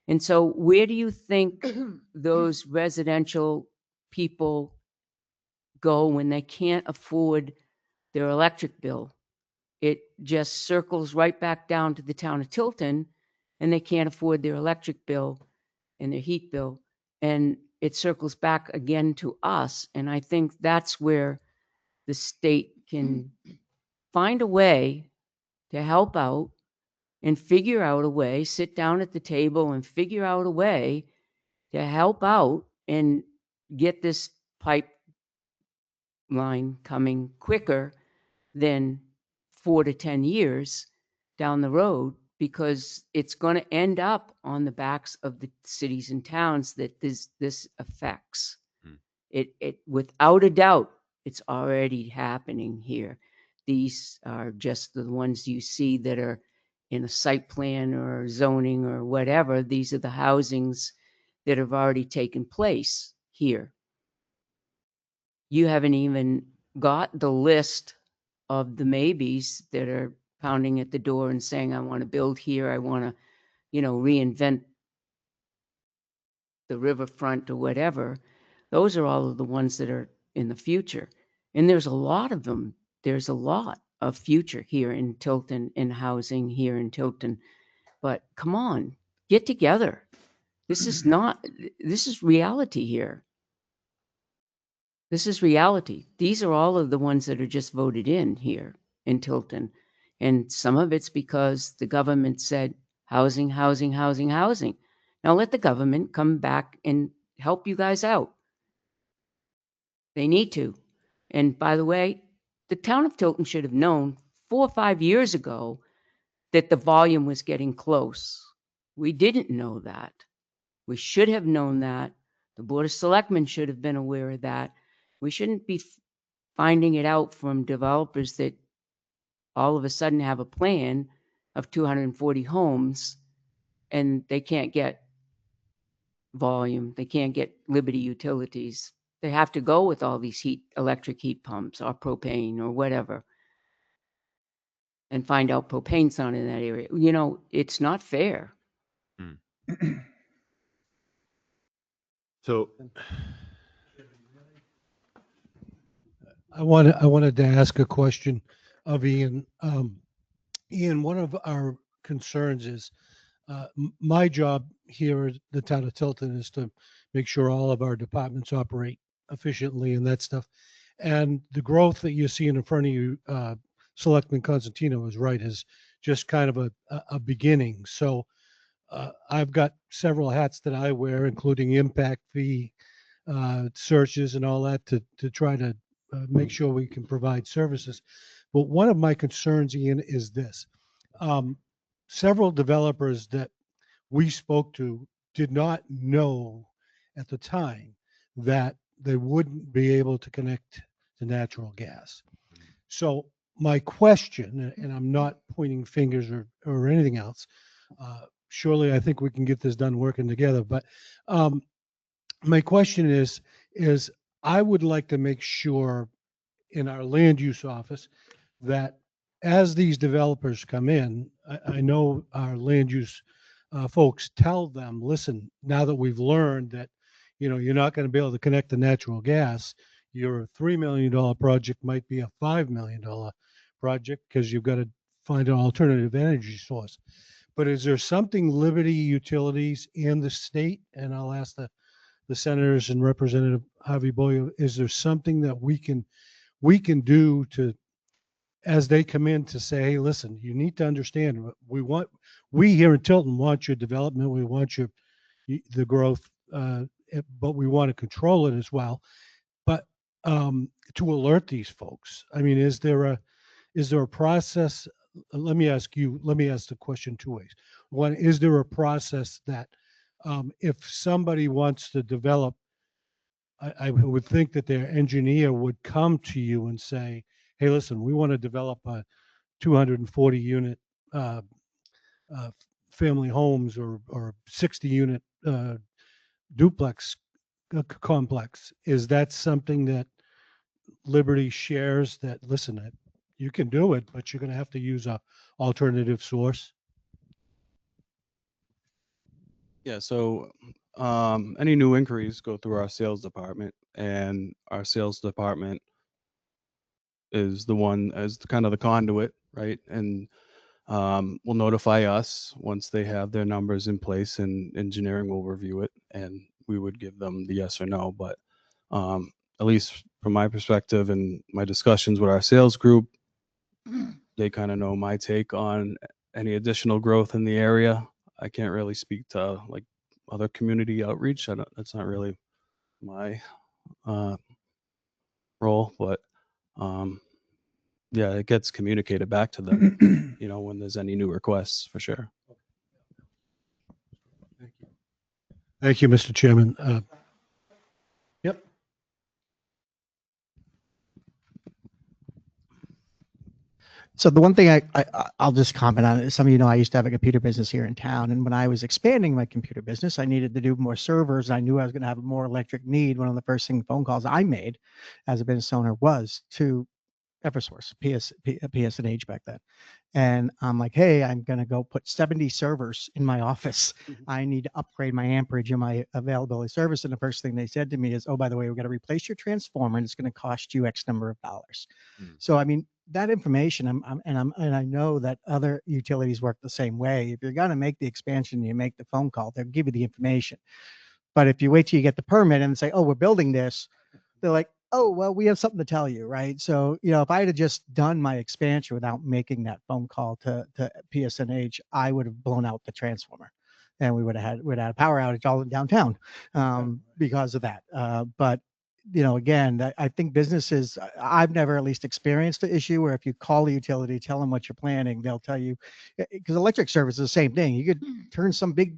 And so where do you think those residential people go when they can't afford their electric bill? It just circles right back down to the town of Tilton, and they can't afford their electric bill and their heat bill. And it circles back again to us. And I think that's where the state can find a way to help out and figure out a way, sit down at the table and figure out a way to help out and get this pipeline coming quicker than 4 to 10 years down the road, because it's going to end up on the backs of the cities and towns that this affects. It without a doubt, it's already happening here. These are just the ones you see that are in a site plan or zoning or whatever. These are the housings that have already taken place here. You haven't even got the list of the maybes that are pounding at the door and saying, I want to build here. I want to, reinvent the riverfront or whatever. Those are all of the ones that are in the future. And there's a lot of them. There's a lot of future here in Tilton, in housing here in Tilton. But come on, get together. This is reality here. This is reality. These are all of the ones that are just voted in here in Tilton. And some of it's because the government said housing, housing, housing, housing. Now let the government come back and help you guys out. They need to. And by the way, the town of Tilton should have known 4 or 5 years ago that the volume was getting close. We didn't know that. We should have known that. The Board of Selectmen should have been aware of that. We shouldn't be finding it out from developers that all of a sudden have a plan of 240 homes and they can't get volume. They can't get Liberty Utilities. They have to go with all these electric heat pumps or propane or whatever, and find out propane's not in that area. It's not fair. So I wanted to ask a question of Ian. Ian, one of our concerns is my job here at the town of Tilton is to make sure all of our departments operate efficiently and that stuff. And the growth that you're seeing in front of you, Selectman Constantino was right, is just kind of a beginning. So I've got several hats that I wear, including impact fee searches and all that to try to make sure we can provide services. But one of my concerns, Ian, is this. Several developers that we spoke to did not know at the time that they wouldn't be able to connect to natural gas. So my question, and I'm not pointing fingers or anything else, surely I think we can get this done working together. But my question is I would like to make sure in our land use office that as these developers come in, I know our land use folks tell them, listen, now that we've learned that, you're not going to be able to connect to natural gas, your $3 million project might be a $5 million project because you've got to find an alternative energy source. But is there something Liberty Utilities and the state, and I'll ask the senators and Representative Javi Boyo, is there something that we can do to, as they come in, to say, hey, listen, you need to understand, we here in Tilton want your development, we want the growth, but we want to control it as well. But to alert these folks, I mean, is there a process? Let me ask the question two ways. One, is there a process that if somebody wants to develop, I would think that their engineer would come to you and say, hey, listen, we want to develop a 240 unit family homes or 60 unit duplex complex. Is that something that Liberty shares, that, listen, you can do it, but you're going to have to use a alternative source? Yeah, so any new inquiries go through our sales department, and our sales department is the one as kind of the conduit, right? And will notify us once they have their numbers in place, and engineering will review it, and we would give them the yes or no. But at least from my perspective and my discussions with our sales group, they kind of know my take on any additional growth in the area. I can't really speak to like other community outreach. That's not really my role, but yeah, it gets communicated back to them, when there's any new requests, for sure. Thank you, Mr. Chairman. Yep. So the one thing I'll just comment on is, some of you know I used to have a computer business here in town, and when I was expanding my computer business, I needed to do more servers. I knew I was going to have more electric need. One of the first phone calls I made as a business owner was to Eversource, PS&H back then. And I'm like, hey, I'm going to go put 70 servers in my office. I need to upgrade my amperage and my availability service. And the first thing they said to me is, oh, by the way, we're going to replace your transformer, and it's going to cost you X number of dollars. So, I mean, that information, and I know that other utilities work the same way. If you're going to make the expansion, you make the phone call, they'll give you the information. But if you wait till you get the permit and say, oh, we're building this, they're like, oh, well, we have something to tell you, right? So, if I had just done my expansion without making that phone call to PSNH, I would have blown out the transformer, and we'd have had a power outage all in downtown because of that. But again, I think businesses, I've never at least experienced the issue where if you call the utility, tell them what you're planning, they'll tell you, because electric service is the same thing. You could turn some big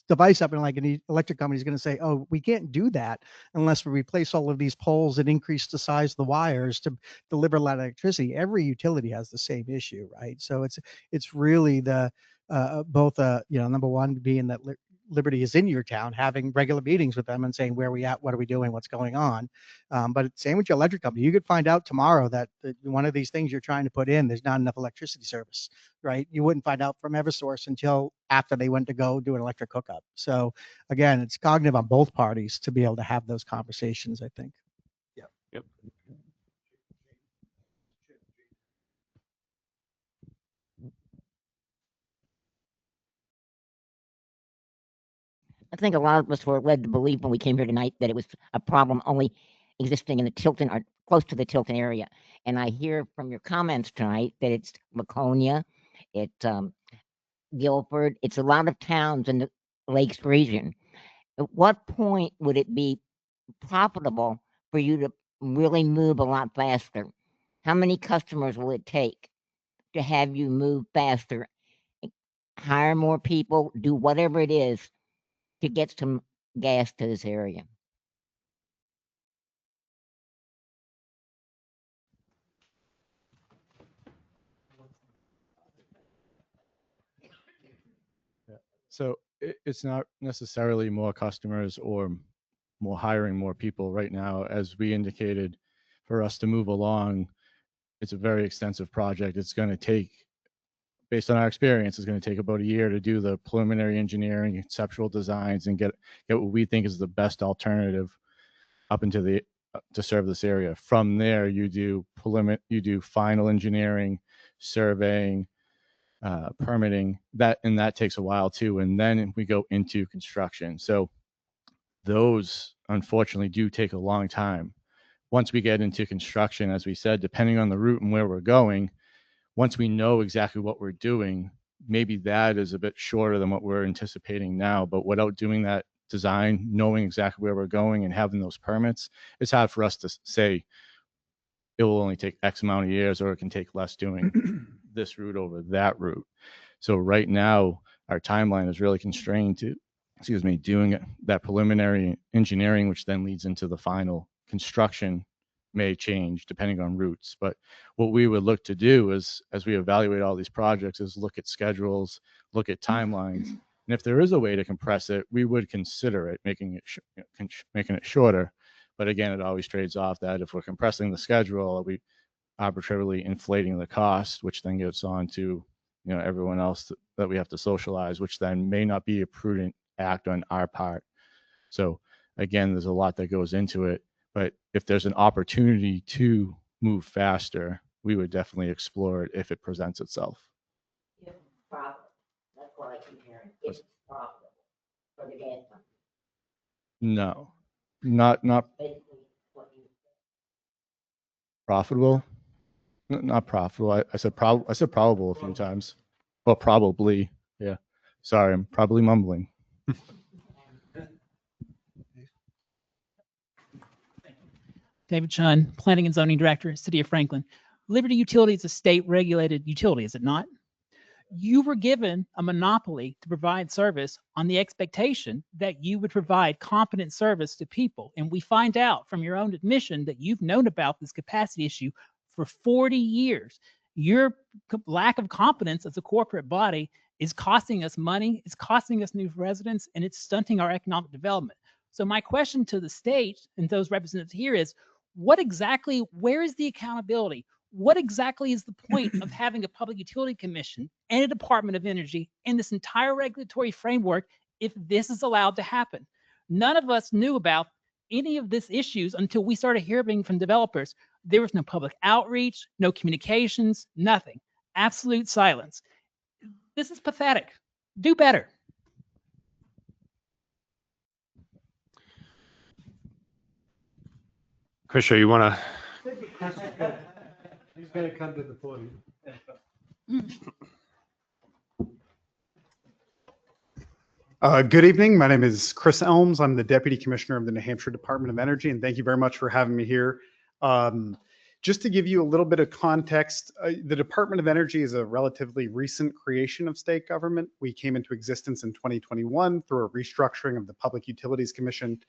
device up, and like an electric company is going to say, oh, we can't do that unless we replace all of these poles and increase the size of the wires to deliver a lot of electricity. Every utility has the same issue, right? So it's really the both number one being that Liberty is in your town, having regular meetings with them and saying, where are we at, what are we doing, what's going on. But same with your electric company. You could find out tomorrow that one of these things you're trying to put in, there's not enough electricity service, right? You wouldn't find out from Eversource until after they went to go do an electric hookup. So again, it's cognitive on both parties to be able to have those conversations, I think. Yeah. Yep. I think a lot of us were led to believe when we came here tonight that it was a problem only existing in the Tilton or close to the Tilton area. And I hear from your comments tonight that it's Laconia, it's Guilford, it's a lot of towns in the Lakes region. At what point would it be profitable for you to really move a lot faster? How many customers will it take to have you move faster, hire more people, do whatever it is to get some gas to this area? So it's not necessarily more customers or more hiring more people right now. As we indicated, for us to move along, it's a very extensive project. It's going to take, based on our experience, it's going to take about a year to do the preliminary engineering, conceptual designs, and get what we think is the best alternative up into the to serve this area. From there, you do final engineering, surveying, permitting, and that takes a while too. And then we go into construction. So those unfortunately do take a long time. Once we get into construction, as we said, depending on the route and where we're going, once we know exactly what we're doing, maybe that is a bit shorter than what we're anticipating now. But without doing that design, knowing exactly where we're going and having those permits, it's hard for us to say it will only take X amount of years or it can take less doing this route over that route. So right now, our timeline is really constrained to, doing that preliminary engineering, which then leads into the final construction. May change depending on routes. But what we would look to do is, as we evaluate all these projects, is look at schedules, look at timelines. And if there is a way to compress it, we would consider it, making it shorter. But again, it always trades off that if we're compressing the schedule, we arbitrarily inflating the cost, which then gets on to everyone else that we have to socialize, which then may not be a prudent act on our part. So again, there's a lot that goes into it. But if there's an opportunity to move faster, we would definitely explore it if it presents itself. It's profitable. That's what I keep hearing. It's profitable for the gas company. No, not Basically, what you profitable. Not profitable. I said probable a few times. Well, probably. Yeah. Sorry, I'm probably mumbling. David Chun, Planning and Zoning Director, City of Franklin. Liberty Utility is a state-regulated utility, is it not? You were given a monopoly to provide service on the expectation that you would provide competent service to people. And we find out from your own admission that you've known about this capacity issue for 40 years. Your lack of competence as a corporate body is costing us money, it's costing us new residents, and it's stunting our economic development. So my question to the state and those representatives here is, where is the accountability? What exactly is the point of having a public utility commission and a Department of Energy and this entire regulatory framework if this is allowed to happen? None of us knew about any of these issues until we started hearing from developers. There was no public outreach, no communications, nothing. Absolute silence. This is pathetic. Do better. Commissioner, you want to? He's going to come to the podium. Good evening. My name is Chris Elms. I'm the Deputy Commissioner of the New Hampshire Department of Energy, and thank you very much for having me here. Just to give you a little bit of context, the Department of Energy is a relatively recent creation of state government. We came into existence in 2021 through a restructuring of the Public Utilities Commission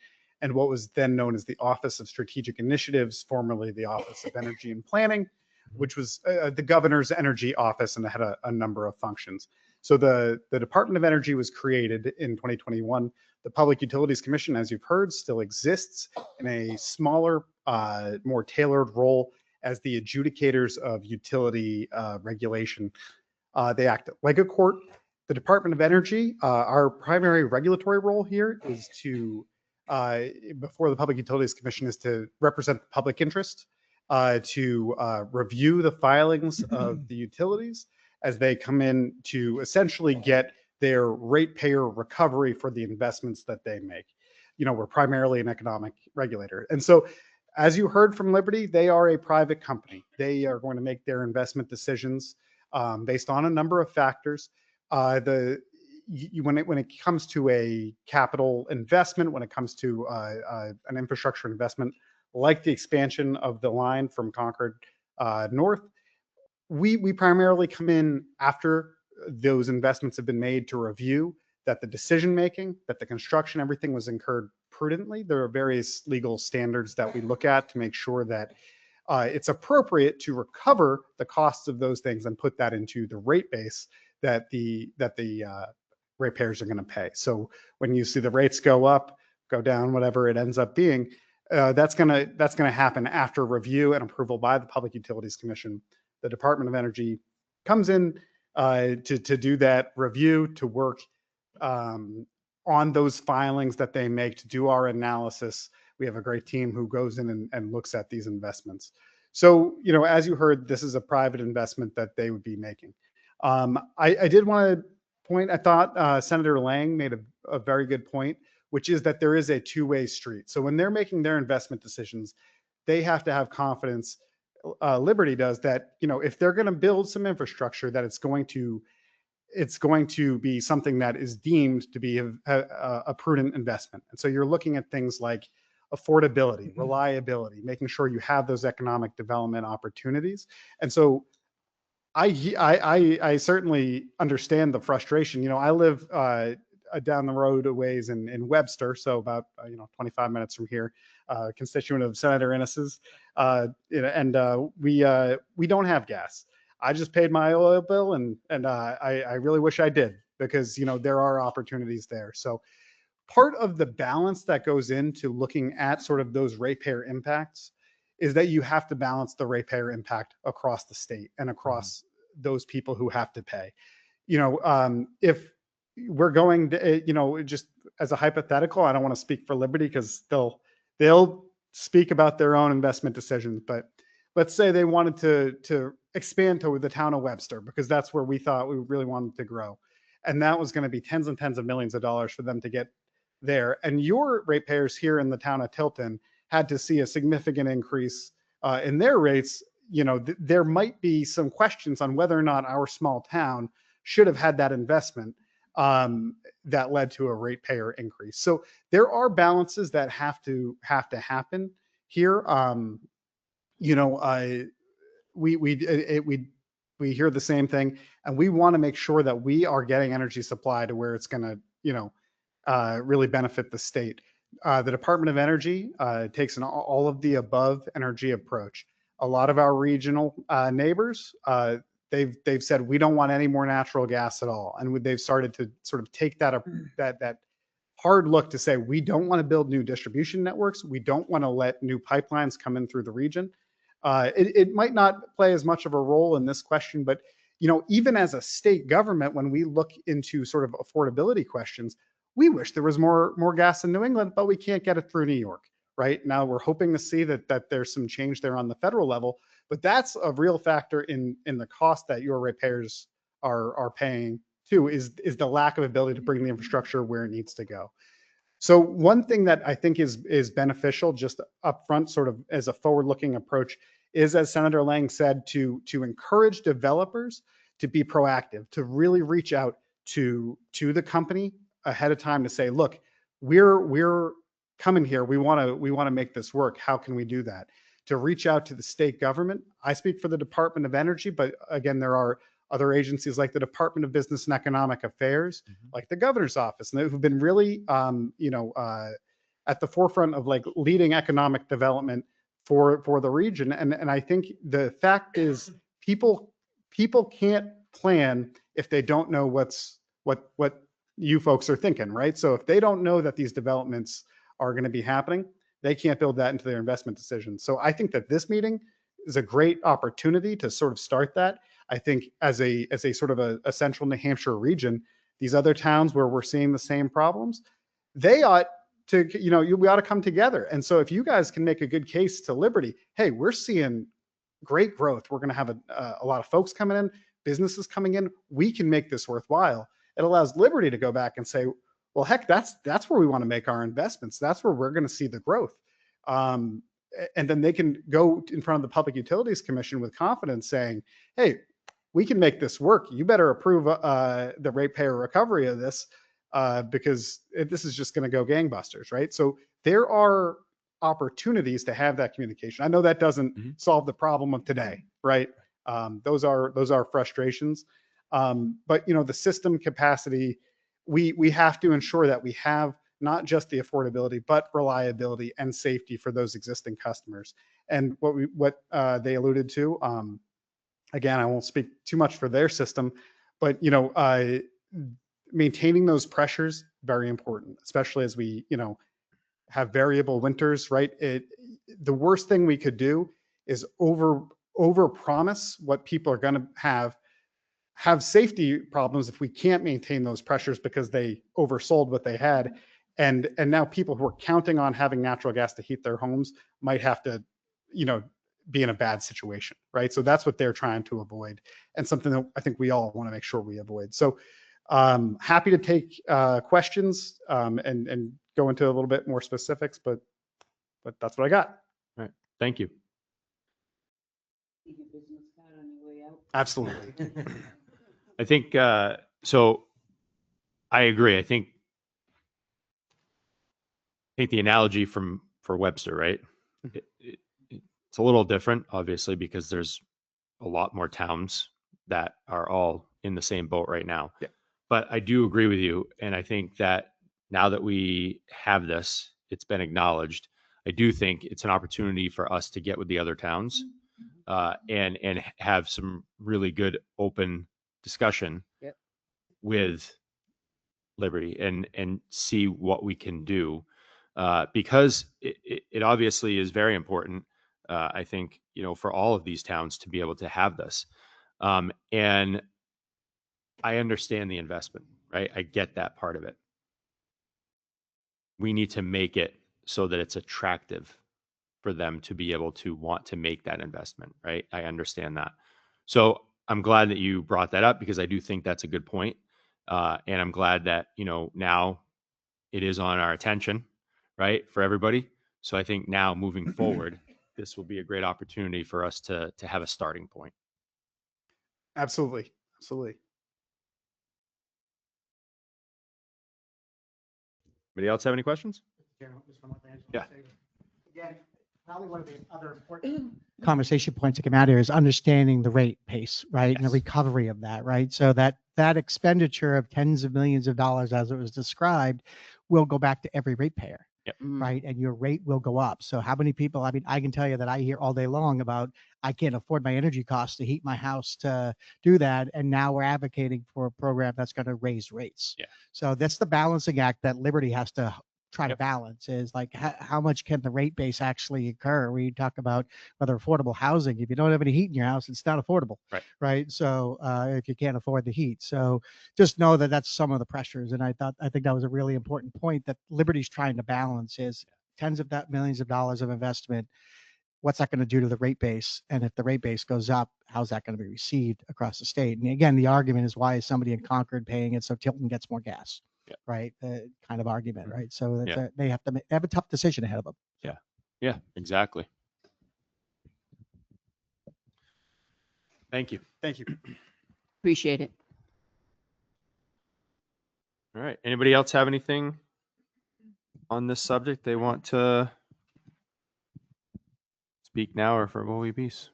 and what was then known as the Office of Strategic Initiatives, formerly the Office of Energy and Planning, which was the governor's energy office and had a number of functions. So the Department of Energy was created in 2021. The Public Utilities Commission, as you've heard, still exists in a smaller, more tailored role as the adjudicators of utility regulation. They act like a court. The Department of Energy, our primary regulatory role here is to, before the Public Utilities Commission, is to represent the public interest, to review the filings of the utilities as they come in to essentially get their ratepayer recovery for the investments that they make. We're primarily an economic regulator. And so As you heard from Liberty, they are a private company. They are going to make their investment decisions based on a number of factors. When it comes to a capital investment, when it comes to an infrastructure investment like the expansion of the line from Concord north, we primarily come in after those investments have been made to review that the decision making, that the construction, everything was incurred prudently. There are various legal standards that we look at to make sure that it's appropriate to recover the costs of those things and put that into the rate base that the ratepayers are going to pay. So when you see the rates go up, go down, whatever it ends up being, that's going to happen after review and approval by the Public Utilities Commission. The Department of Energy comes in to do that review, to work on those filings that they make, to do our analysis. We have a great team who goes in and looks at these investments. So, as you heard, this is a private investment that they would be making. I did want to point, I thought Senator Lang made a very good point, which is that there is a two-way street. So when they're making their investment decisions, they have to have confidence, Liberty does, that if they're going to build some infrastructure, that it's going to be something that is deemed to be a prudent investment. And so you're looking at things like affordability, reliability, making sure you have those economic development opportunities. And so I certainly understand the frustration. I live down the road a ways in Webster, so about 25 minutes from here, constituent of Senator Innes's, and we don't have gas. I just paid my oil bill, and I really wish I did, because there are opportunities there. So part of the balance that goes into looking at sort of those ratepayer impacts is that you have to balance the ratepayer impact across the state and across those people who have to pay. If we're going to, just as a hypothetical, I don't want to speak for Liberty because they'll speak about their own investment decisions, but let's say they wanted to expand to the town of Webster, because that's where we thought we really wanted to grow. And that was going to be tens and tens of millions of dollars for them to get there. And your ratepayers here in the town of Tilton had to see a significant increase in their rates. There might be some questions on whether or not our small town should have had that investment that led to a ratepayer increase. So there are balances that have to happen here. We hear the same thing, and we want to make sure that we are getting energy supply to where it's going to, really benefit the state. The Department of Energy takes an all of the above energy approach. A lot of our regional neighbors, they've said we don't want any more natural gas at all, and they've started to sort of take that hard look to say we don't want to build new distribution networks. We don't want to let new pipelines come in through the region. It might not play as much of a role in this question, but even as a state government, when we look into sort of affordability questions, we wish there was more gas in New England, but we can't get it through New York. Right now, we're hoping to see that there's some change there on the federal level, but that's a real factor in the cost that your ratepayers are paying too, is the lack of ability to bring the infrastructure where it needs to go. So one thing that I think is beneficial just upfront, sort of as a forward-looking approach, is, as Senator Lang said, to encourage developers to be proactive, to really reach out to the company ahead of time to say, look, we're coming here. We want to make this work. How can we do that? To reach out to the state government. I speak for the Department of Energy, but again, there are other agencies like the Department of Business and Economic Affairs, like the governor's office, and who've been really, at the forefront of like leading economic development for the region. And I think the fact is people can't plan if they don't know what you folks are thinking, right? So if they don't know that these developments are going to be happening, they can't build that into their investment decisions. So I think that this meeting is a great opportunity to sort of start that. I think as a sort of a central New Hampshire region, these other towns where we're seeing the same problems, they ought to, we ought to come together. And so if you guys can make a good case to Liberty, hey, we're seeing great growth. We're going to have a lot of folks coming in, businesses coming in. We can make this worthwhile. It allows Liberty to go back and say, well, heck, that's where we want to make our investments. That's where we're going to see the growth. and then they can go in front of the Public Utilities Commission with confidence saying, hey, we can make this work. You better approve the ratepayer recovery of this because this is just going to go gangbusters, right? So there are opportunities to have that communication. I know that doesn't solve the problem of today, right? Those are frustrations. But the system capacity, we have to ensure that we have not just the affordability, but reliability and safety for those existing customers. And what they alluded to, again, I won't speak too much for their system, but maintaining those pressures, very important, especially as we have variable winters, right? The worst thing we could do is over promise what people are going to have safety problems if we can't maintain those pressures because they oversold what they had. And now people who are counting on having natural gas to heat their homes might have to, be in a bad situation, right? So that's what they're trying to avoid, and something that I think we all want to make sure we avoid. So happy to take questions and go into a little bit more specifics, but that's what I got. All right. Thank you. Absolutely. I think, so I agree. I think the analogy for Webster, right? It's a little different, obviously, because there's a lot more towns that are all in the same boat right now. Yeah. But I do agree with you. And I think that now that we have this, it's been acknowledged. I do think it's an opportunity for us to get with the other towns and have some really good open discussion with Liberty and see what we can do because it obviously is very important. I think, for all of these towns to be able to have this. And I understand the investment, right? I get that part of it. We need to make it so that it's attractive for them to be able to want to make that investment, right? I understand that. So I'm glad that you brought that up because I do think that's a good point. And I'm glad that, now it is on our attention, right, for everybody. So I think now moving forward, this will be a great opportunity for us to have a starting point. Absolutely. Absolutely. Anybody else have any questions? Yeah. Again, probably one of the other important conversation points to come out here is understanding the rate pace, right? And the recovery of that, right? So that expenditure of tens of millions of dollars, as it was described, will go back to every ratepayer. Yep. Right. And your rate will go up. So how many people, I mean, I can tell you that I hear all day long about, I can't afford my energy costs to heat my house to do that. And now we're advocating for a program that's going to raise rates. Yeah. So that's the balancing act that Liberty has to try to balance, is like how much can the rate base actually occur? We talk about whether affordable housing, if you don't have any heat in your house, it's not affordable. Right. So if you can't afford the heat. So just know that that's some of the pressures. And I think that was a really important point that Liberty's trying to balance, is tens of millions of dollars of investment. What's that going to do to the rate base? And if the rate base goes up, how's that going to be received across the state? And again, the argument is, why is somebody in Concord paying it so Tilton gets more gas? Right. Kind of argument. Right. So that's they have a tough decision ahead of them. Yeah. Yeah, exactly. Thank you. Thank you. Appreciate it. All right. Anybody else have anything on this subject they want to speak now or for Wowie Peace?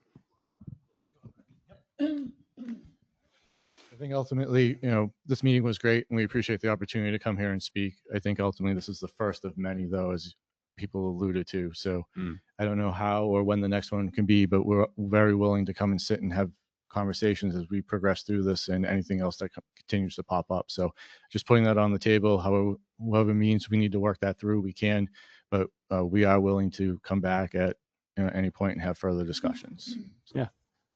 I think ultimately, this meeting was great and we appreciate the opportunity to come here and speak. I think ultimately this is the first of many, though, as people alluded to. So I don't know how or when the next one can be, but we're very willing to come and sit and have conversations as we progress through this and anything else that continues to pop up. So just putting that on the table, however means we need to work that through, we can, but we are willing to come back at any point and have further discussions. Yeah.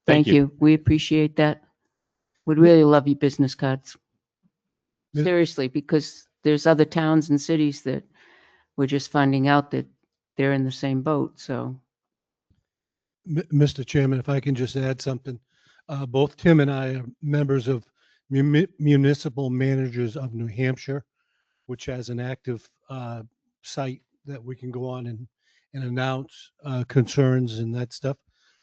Thank you. We appreciate that. Would really love your business cards. Seriously, because there's other towns and cities that we're just finding out that they're in the same boat. So, Mr. Chairman, if I can just add something, both Tim and I are members of Municipal Managers of New Hampshire, which has an active site that we can go on and announce concerns and that stuff.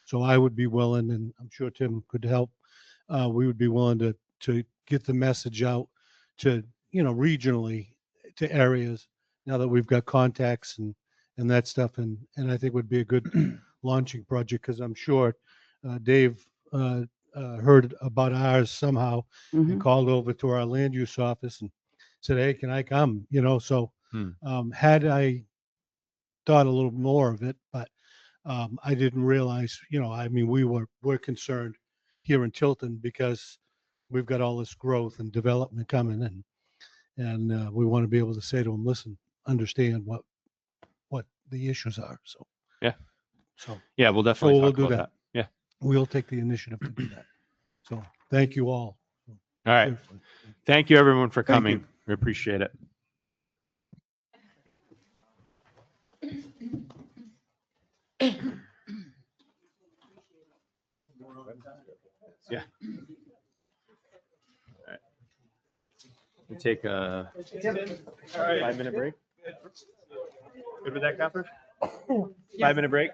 So I would be willing, and I'm sure Tim could help. We would be willing to get the message out to, regionally to areas now that we've got contacts and that stuff. And I think would be a good launching project because I'm sure Dave heard about ours somehow and called over to our land use office and said, "Hey, can I come?" So had I thought a little more of it, but I didn't realize, I mean, we're concerned here in Tilton because we've got all this growth and development coming, and we want to be able to say to them, "Listen, understand what the issues are." So Yeah. so Yeah, we'll definitely we'll talk do about that. that. Yeah. We'll take the initiative to do that. So thank you all. All right. Seriously. Thank you everyone for Thank you. coming. We appreciate it. Yeah. All right. We take a 5-minute break. Good with that, Catherine? 5-minute break.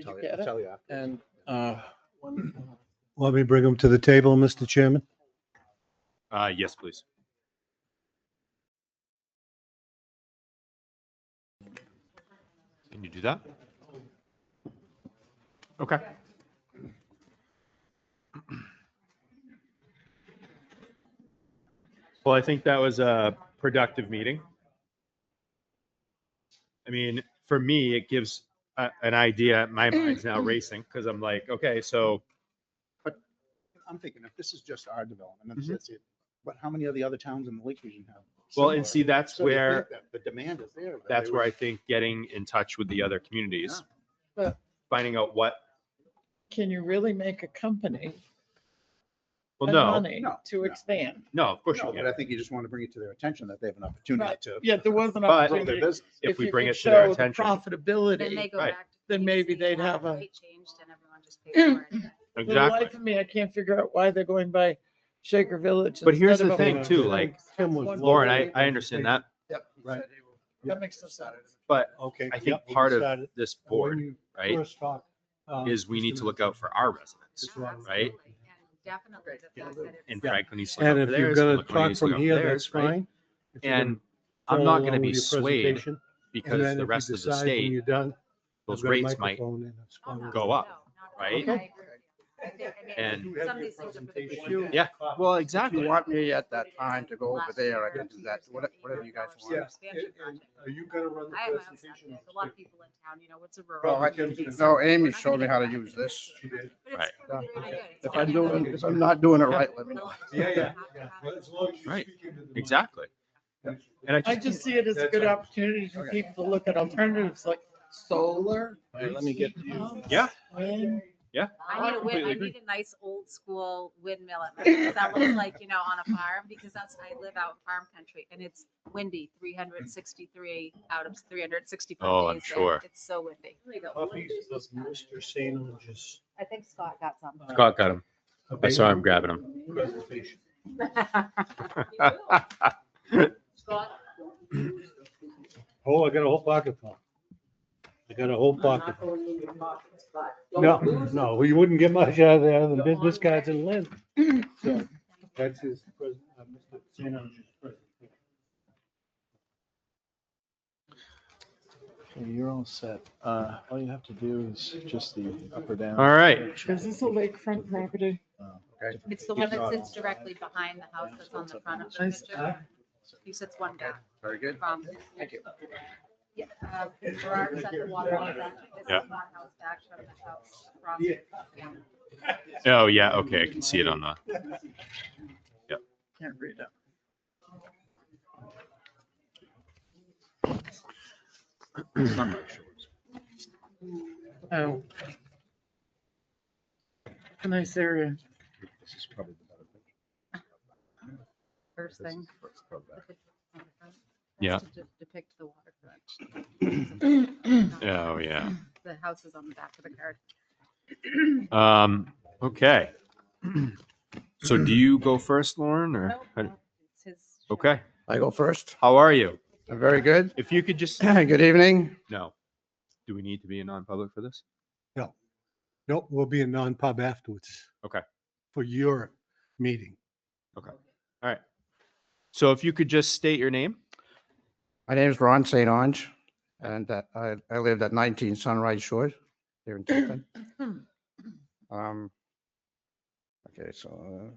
Did you get it? Tell you after. And want me to bring them to the table, Mr. Chairman? Yes, please. Can you do that? Okay. Well, I think that was a productive meeting. I mean, for me, it gives an idea. My mind's now racing because I'm like, okay, so I'm thinking if this is just our development, Mhm. that's it. But how many of the other towns in the Lake region have? well, and similar? see, that's So you think where that the demand is there. but that's they where I would- think getting in touch with the other communities, But finding out what. can you really make a company Well, and no, money No, to no. expand? no, of course No, you but I can. think you just want to bring it to their attention that they have an opportunity Right. to Yeah, there was an But- grow their opportunity. business. If we you bring could it to their show the attention. Then they Profitability, go Right. back to. then P maybe C, they'd the have a- rate changed and everyone just pays for it. for the life Exactly. of me, I can't figure out why they're going by Shaker Village. But here's instead the of a thing one- too, like, Tim was. Lauren, I understand that, Yep. Right. That makes no sense. but Okay. I think yep, we part of decided this when board, you right, first talked, is we need to look out for our residents, No, right? absolutely. And definitely the fact that it's. And Yeah. Franklin needs to look And out if for you're theirs. gonna Laconian talk needs to from look out for here, that's theirs, right? fine. If you're gonna And I'm follow not gonna along be with your swayed presentation, and because then the if you rest of the decide when state, you're done, those I've got a rates might microphone and it's Oh, no, fine. go up, no, not right? really. I agree with you. I mean, And- some of these things are for the. If future. Yeah, well, If exactly. you want me at that time to go over there, I can do that, whatever you guys Yeah, want. Expansion project. are you gonna run the I have my own stuff. presentation? There's a lot of people in town, you know, it's a rural. Well, I community, can, so no, we're Amy not showed me gonna how to get use this. She did. But Right. it's pretty good. It's If all I'm about- doing, if I'm not doing it right, let me know. Yeah. Well, as long as you're Right. speaking to the mic. Exactly. And I I just, just see it as a good opportunity for Okay. people to look at alternatives like solar. All right, let me get you. yeah, Wind. yeah. I need a completely I agree. need a nice old school windmill at my house that looks like, you know, on a farm, because I live out in farm country and it's windy 363 out of 365 Oh, days. I'm there. sure. It's so windy. Copies of Mr. St. Ange's. I think Scott got some. Scott got him. I saw him grabbing him. Presentation. Scott? Oh, I got a whole pocket full. I got a whole pocket. No, we wouldn't get much out of there than business cards and land. So that's his, Mr. St. Ange's presentation. Okay, you're all set. All you have to do is just the up or down. All right. Is this a lakefront property? It's the one that sits directly behind the house that's on the front of the picture. He sits one down. Very good. Thank you. Yeah, Gerard's at the water line. This Yeah. is one house back from the house across. Yeah. Oh, yeah, okay, I can see it on the, Can't read it. Oh. A nice area. This is probably the better picture. First thing. Yeah. To depict the waterfront. oh, yeah. The house is on the back of the card. Okay. So do you go first, Lauren, or? No, it's his. Okay, I go first. how are you? I'm very good. If you could just, Good evening. no. Do we need to be a non-public for this? Nope, we'll be in non-pub afterwards. Okay. For your meeting. Okay, all right. So if you could just state your name? My name is Ron St. Ange, and I lived at 19 Sunrise Shores here in Tilton. Okay, so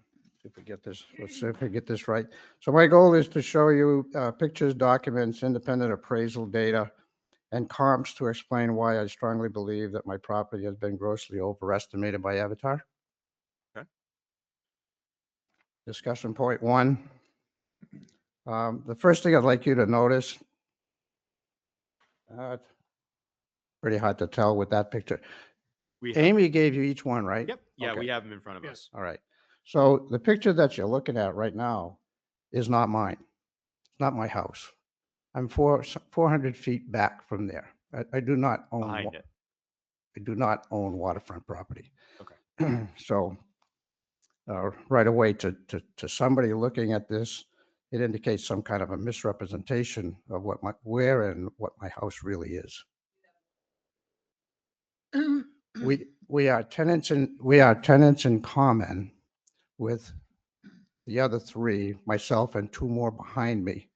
if we get this, let's see if we get this right. So my goal is to show you pictures, documents, independent appraisal data, and comps to explain why I strongly believe that my property has been grossly overestimated by Avatar. Okay. Discussion point one. The first thing I'd like you to notice, it's pretty hard to tell with that picture. We have, Amy gave you each one, right? yep, yeah, Okay. we have them in front of us. All right. So the picture that you're looking at right now is not mine. It's not my house. I'm 400 feet back from there. I do not own. Behind it. I do not own waterfront property. Okay. So right away to somebody looking at this, it indicates some kind of a misrepresentation of where and what my house really is. we are tenants in common with the other three, myself and two more behind me.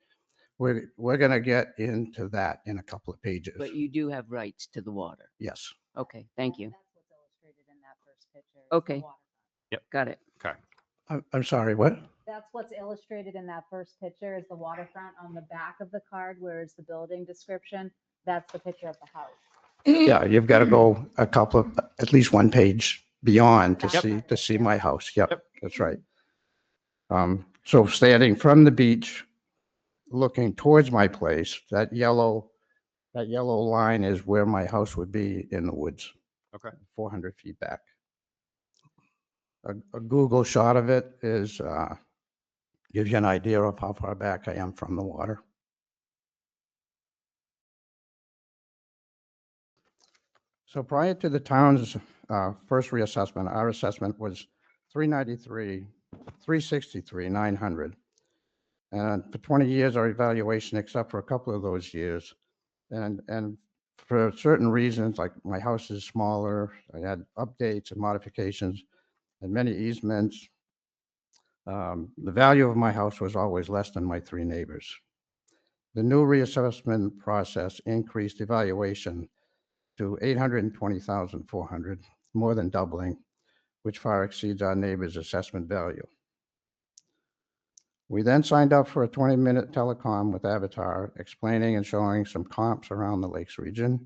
We're going to get into that in a couple of pages. But you do have rights to the water. Yes. Okay, thank you. That's what's illustrated in that first picture. is the Okay. waterfront. Got it. Okay. I'm sorry, what? That's what's illustrated in that first picture is the waterfront on the back of the card, where is the building description. That's the picture of the house. Yeah, you've got to go a couple of, at least one page beyond to Yep. see my house. Yep, Yep. that's right. So standing from the beach, looking towards my place, that yellow line is where my house would be in the woods. Okay. 400 feet back. A Google shot of it is gives you an idea of how far back I am from the water. So prior to the town's first reassessment, our assessment was 393, 363, 900. And for 20 years, our evaluation, except for a couple of those years, and for certain reasons, like my house is smaller, I had updates and modifications and many easements. The value of my house was always less than my three neighbors. The new reassessment process increased evaluation to 820,400, more than doubling, which far exceeds our neighbor's assessment value. We then signed up for a 20-minute telecom with Avatar, explaining and showing some comps around the Lakes region.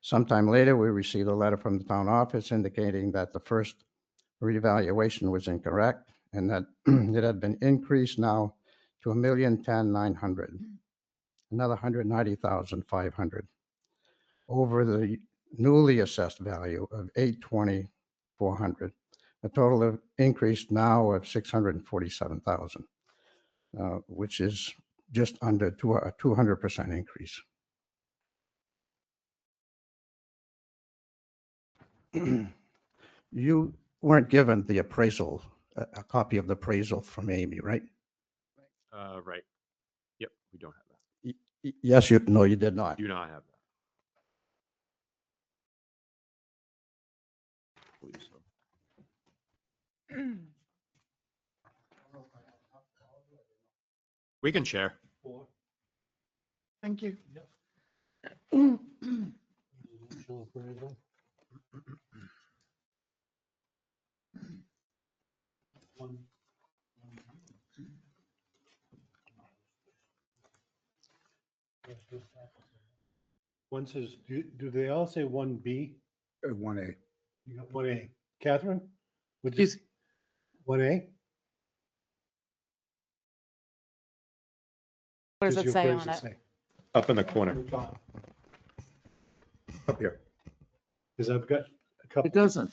Sometime later, we received a letter from the town office indicating that the first reevaluation was incorrect and that it had been increased now to 1,010,900, another 190,500 over the newly assessed value of 820,400, a total of increase now of 647,000, which is just under a 200% increase. You weren't given the appraisal, a copy of the appraisal from Amy, right? Right. Yep. We don't have that. Yes, no, you did not. Do not have that. I believe so. We can share. Thank you. One says, do they all say 1B? 1A. You got 1A. Catherine? Would you, Excuse- 1A? What does Just it your say appraisal on it? say? Up in the corner. Up here. Because I've got a couple. It doesn't.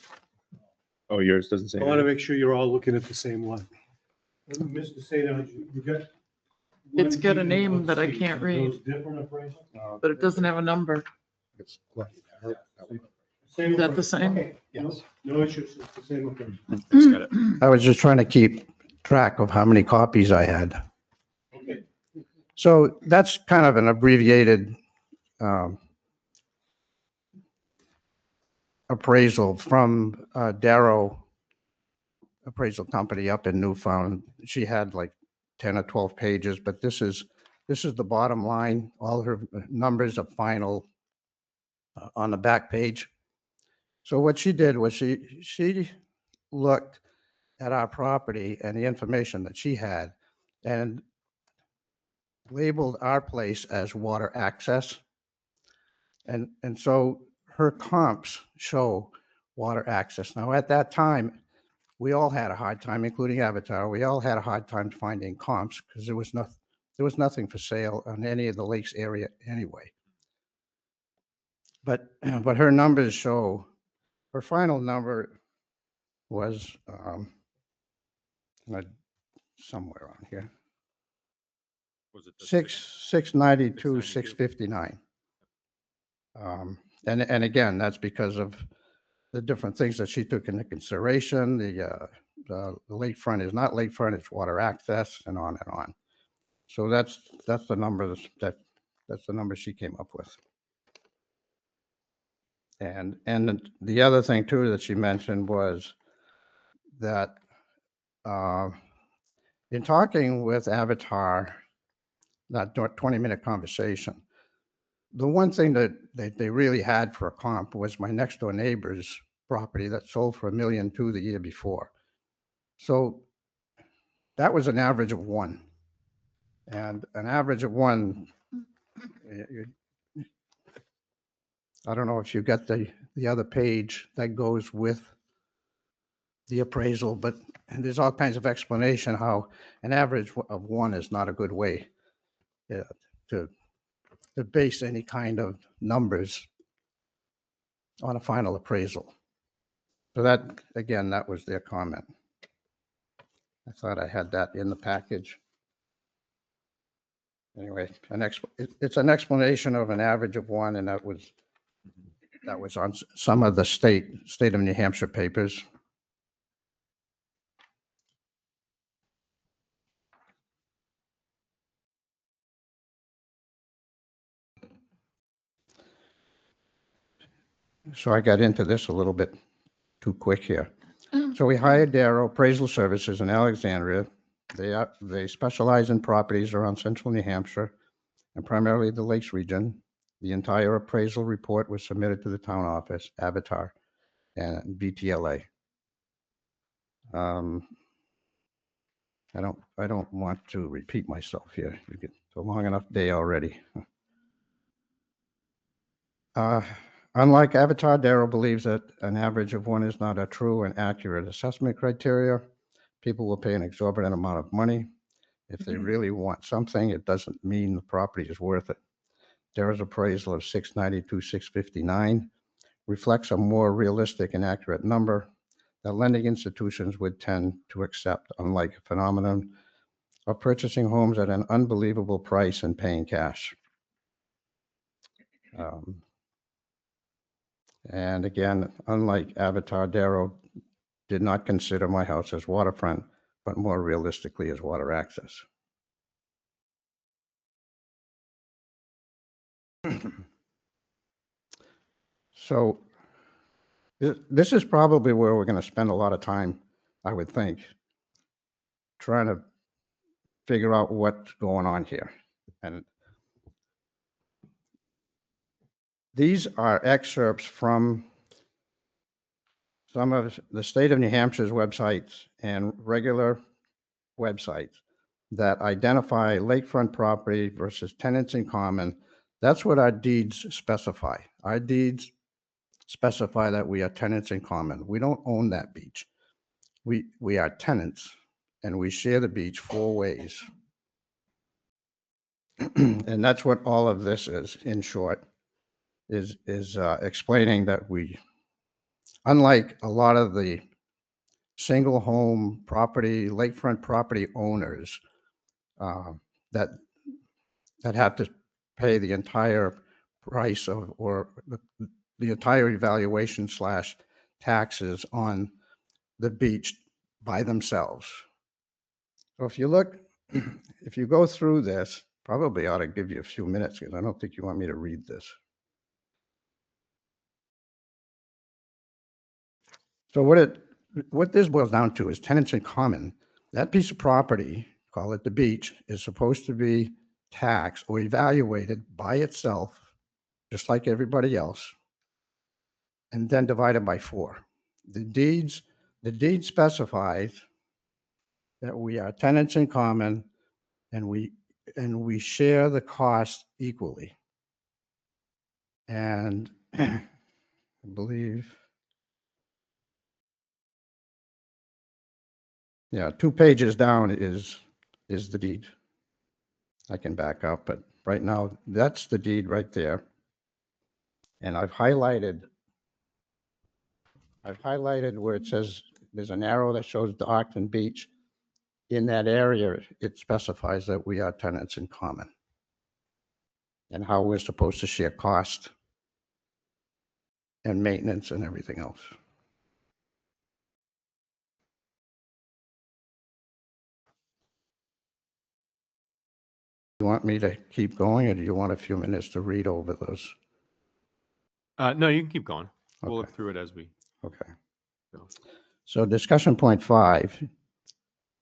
Oh, yours doesn't say. I want to make sure you're all looking at the same one. Mr. Sadon, you got. It's got a 1B and name that I 1C. can't Are read. those different appraisals? But it doesn't have a number. It's like Same Is that the appraisal. same? Okay, yes. No issues. It's the same appraisal. It's got it. I was just trying to keep track of how many copies I had. Okay. So that's kind of an abbreviated appraisal from Darrow Appraisal Company up in Newfoundland. She had like 10 or 12 pages, but this is the bottom line. All her numbers are final on the back page. So what she did was she looked at our property and the information that she had and labeled our place as water access. And so her comps show water access. Now, at that time, we all had a hard time, including Avatar. We all had a hard time finding comps because there was nothing for sale on any of the lakes area anyway. But her numbers show, her final number was somewhere on here. Was it the 692, 659. And again, that's because of the different things that she took into consideration. The lakefront is not lakefront, it's water access, and on and on. So that's the number that's the number she came up with. And the other thing too that she mentioned was that in talking with Avatar, that 20-minute conversation, the one thing that they really had for a comp was my next door neighbor's property that sold for $1.2 million the year before. So that was an average of 1. And an average of 1, I don't know if you got the other page that goes with the appraisal, but there's all kinds of explanation how an average of 1 is not a good way to base any kind of numbers on a final appraisal. So that, again, that was their comment. I thought I had that in the package. Anyway, it's an explanation of an average of 1, and that was on some of the state of New Hampshire papers. So I got into this a little bit too quick here. So we hired Darrow Appraisal Services in Alexandria. They specialize in properties around central New Hampshire and primarily the Lakes region. The entire appraisal report was submitted to the town office, Avatar, and BTLA. I don't want to repeat myself here. It's a long enough day already. Unlike Avatar, Darrow believes that an average of 1 is not a true and accurate assessment criteria. People will pay an exorbitant amount of money. If they really want something, it doesn't mean the property is worth it. Darrow's appraisal of 692, 659 reflects a more realistic and accurate number that lending institutions would tend to accept, unlike a phenomenon of purchasing homes at an unbelievable price and paying cash. And again, unlike Avatar, Darrow did not consider my house as waterfront, but more realistically as water access. So this is probably where we're going to spend a lot of time, I would think, trying to figure out what's going on here. And these are excerpts from some of the state of New Hampshire's websites and regular websites that identify lakefront property versus tenants in common. That's what our deeds specify. Our deeds specify that we are tenants in common. We don't own that beach. We are tenants, and we share the beach 4 ways. And that's what all of this is, in short, is explaining that we, unlike a lot of the single home property, lakefront property owners that have to pay the entire price of, or the entire evaluation / taxes on the beach by themselves. So if you look, if you go through this, probably ought to give you a few minutes because I don't think you want me to read this. So what this boils down to is tenants in common. That piece of property, call it the beach, is supposed to be taxed or evaluated by itself, just like everybody else, and then divided by 4. The deed specifies that we are tenants in common and we share the cost equally. And I believe, yeah, 2 pages down is the deed. I can back up, but right now that's the deed right there. And I've highlighted where it says there's an arrow that shows dock and beach. In that area, it specifies that we are tenants in common and how we're supposed to share cost and maintenance and everything else. You want me to keep going, or do you want a few minutes to read over those? No, you can keep going. We'll Okay. look through it as we Okay. go. So discussion point 5,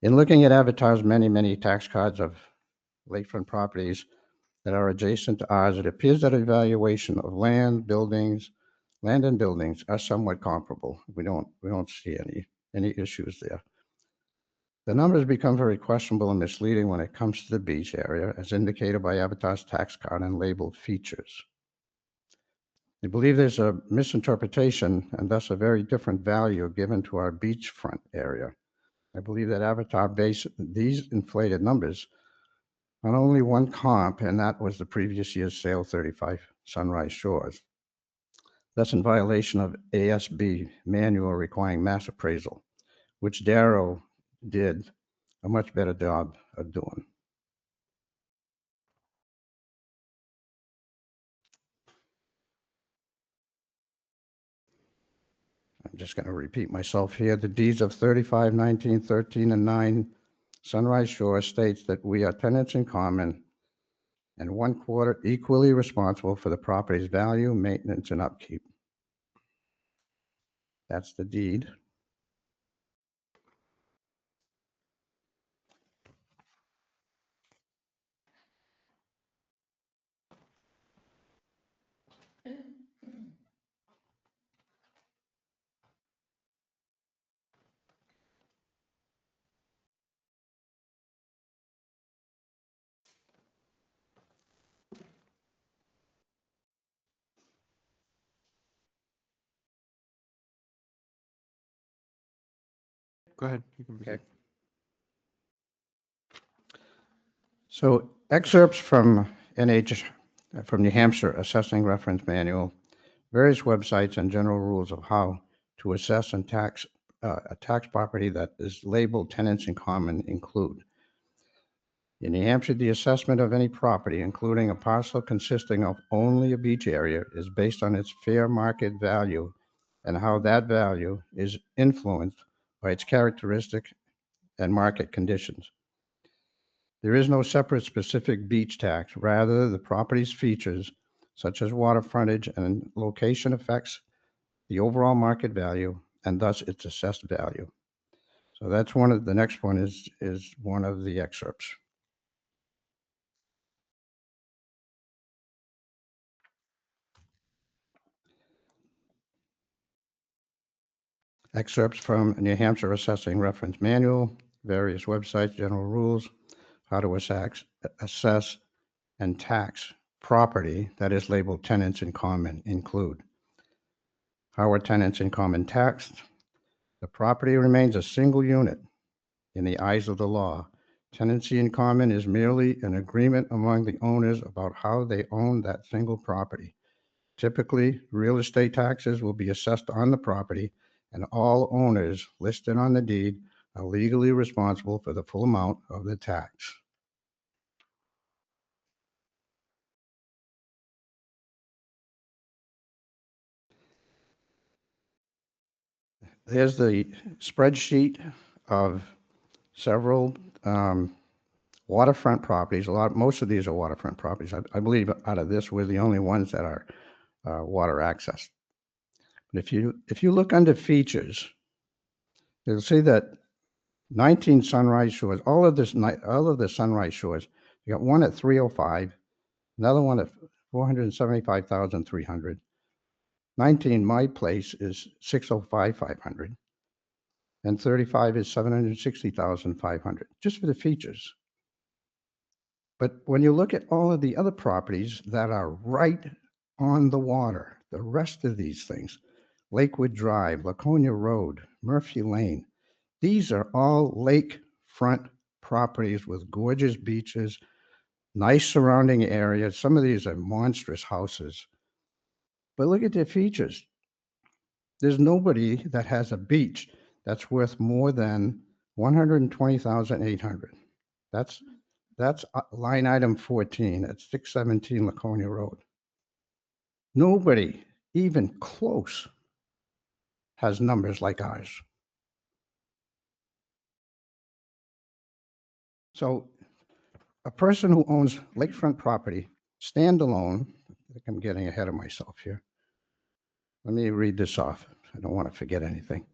in looking at Avatar's many tax cards of lakefront properties that are adjacent to ours, it appears that evaluation of land and buildings are somewhat comparable. We don't see any issues there. The numbers become very questionable and misleading when it comes to the beach area, as indicated by Avatar's tax card and labeled features. I believe there's a misinterpretation and thus a very different value given to our beachfront area. I believe that Avatar based these inflated numbers on only one comp, and that was the previous year's sale 35 Sunrise Shores. That's in violation of ASB manual requiring mass appraisal, which Darrow did a much better job of doing. I'm just going to repeat myself here. The deeds of 35, 19, 13, and 9 Sunrise Shore states that we are tenants in common and 1/4 equally responsible for the property's value, maintenance, and upkeep. That's the deed. Go ahead. You can proceed. Okay. So excerpts from from New Hampshire Assessing Reference Manual, various websites and general rules of how to assess and tax a tax property that is labeled tenants in common include. In New Hampshire, the assessment of any property, including a parcel consisting of only a beach area, is based on its fair market value and how that value is influenced by its characteristic and market conditions. There is no separate specific beach tax. Rather, the property's features, such as water frontage and location, affects the overall market value and thus its assessed value. So that's the next one is one of the excerpts. Excerpts from New Hampshire Assessing Reference Manual, various websites, general rules, how to assess and tax property that is labeled tenants in common include. How are tenants in common taxed? The property remains a single unit in the eyes of the law. Tenancy in common is merely an agreement among the owners about how they own that single property. Typically, real estate taxes will be assessed on the property, and all owners listed on the deed are legally responsible for the full amount of the tax. There's the spreadsheet of several waterfront properties. Most of these are waterfront properties. I believe out of this, we're the only ones that are water access. But if you look under features, you'll see that 19 Sunrise Shores, all of the Sunrise Shores, you got one at 305, another one at 475,300. 19, my place, is 605,500, and 35 is 760,500, just for the features. But when you look at all of the other properties that are right on the water, the rest of these things, Lakewood Drive, Laconia Road, Murphy Lane, these are all lakefront properties with gorgeous beaches, nice surrounding areas. Some of these are monstrous houses. But look at their features. There's nobody that has a beach that's worth more than 120,800. That's line item 14 at 617 Laconia Road. Nobody even close has numbers like ours. So a person who owns lakefront property, standalone, I think I'm getting ahead of myself here. Let me read this off. I don't want to forget anything.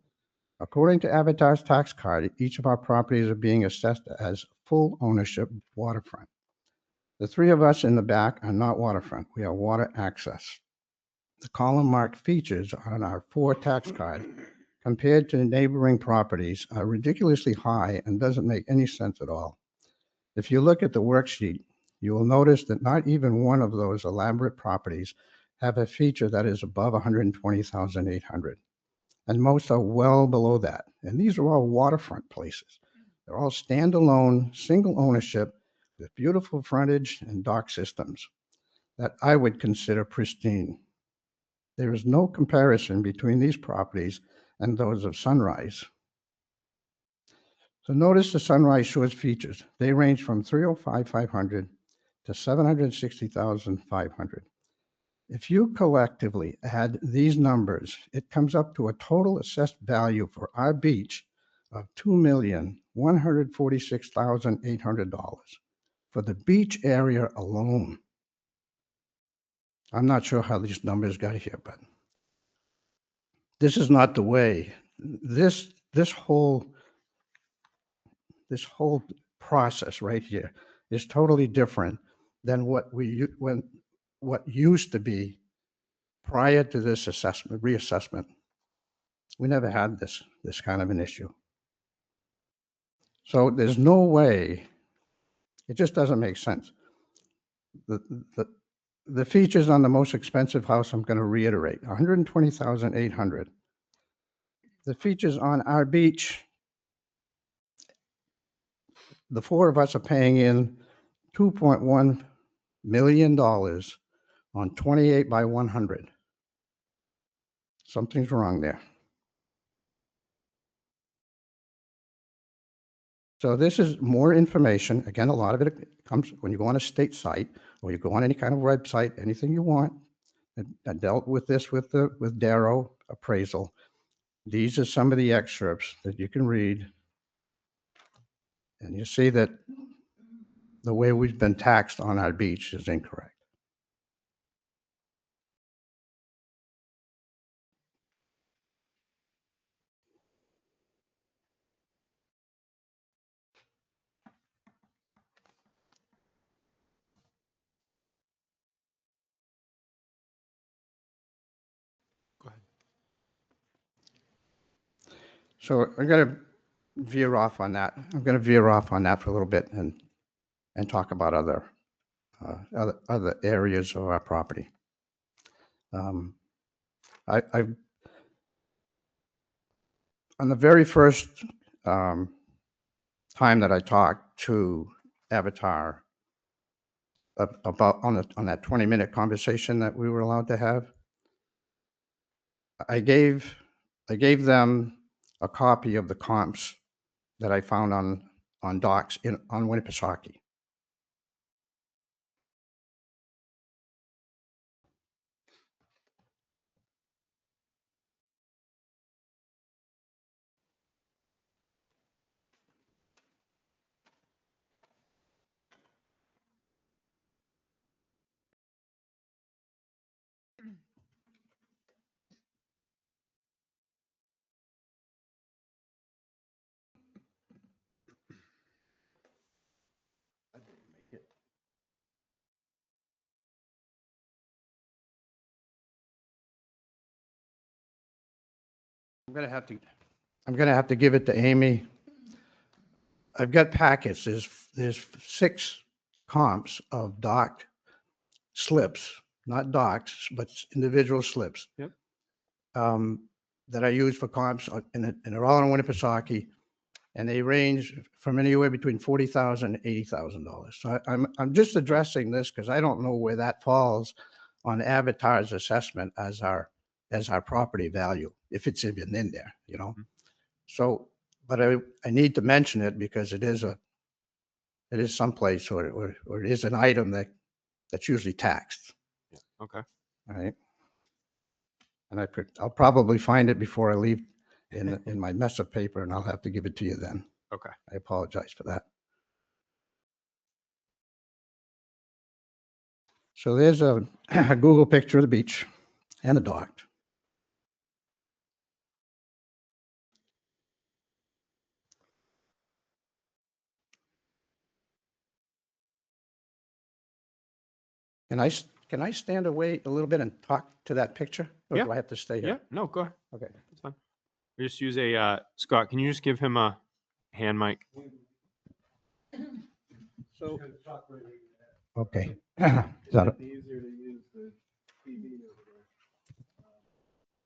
According to Avatar's tax card, each of our properties are being assessed as full ownership waterfront. The three of us in the back are not waterfront. We are water access. The column marked features on our 4 tax card compared to neighboring properties are ridiculously high and doesn't make any sense at all. If you look at the worksheet, you will notice that not even one of those elaborate properties have a feature that is above 120,800. And most are well below that. And these are all waterfront places. They're all standalone, single ownership with beautiful frontage and dock systems that I would consider pristine. There is no comparison between these properties and those of Sunrise. So notice the Sunrise Shores features. They range from 305,500 to 760,500. If you collectively add these numbers, it comes up to a total assessed value for our beach of $2,146,800 for the beach area alone. I'm not sure how these numbers got here, but this is not the way. This whole process right here is totally different than what used to be prior to this reassessment. We never had this kind of an issue. So there's no way, it just doesn't make sense. The features on the most expensive house, I'm going to reiterate, 120,800. The features on our beach, the 4 of us are paying in $2.1 million on 28 by 100. Something's wrong there. So this is more information. Again, a lot of it comes when you go on a state site or you go on any kind of website, anything you want. I dealt with this with Darrow appraisal. These are some of the excerpts that you can read. And you see that the way we've been taxed on our beach is incorrect. Go ahead. So I'm going to veer off on that. I'm going to veer off on that for a little bit and talk about other areas of our property. I've on the very first time that I talked to Avatar about on that 20-minute conversation that we were allowed to have, I gave them a copy of the comps that I found on docs on Winnipesaukee. I'm gonna have to give it to Amy. I've got packets. There's 6 comps of docked slips, not docks, but individual slips. Yep. That I use for comps, and they're all in Winnipesaukee, and they range from anywhere between $40,000 and $80,000. So I'm just addressing this because I don't know where that falls on Avatar's assessment as our property value, if it's even in there, you know. So, but I need to mention it because it is someplace or it is an item that's usually taxed. Yeah. Okay. All right. And I'll probably find it before I leave in my mess of paper, and I'll have to give it to you then. Okay. I apologize for that. So there's a Google picture of the beach and the dock. Can I stand away a little bit and talk to that picture? Or Yeah. do I have to stay Yeah, here? no, go ahead. Okay. That's fine. We just use a, Scott, can you just give him a hand mic? So. Okay. Is that it? Easier to use the TV over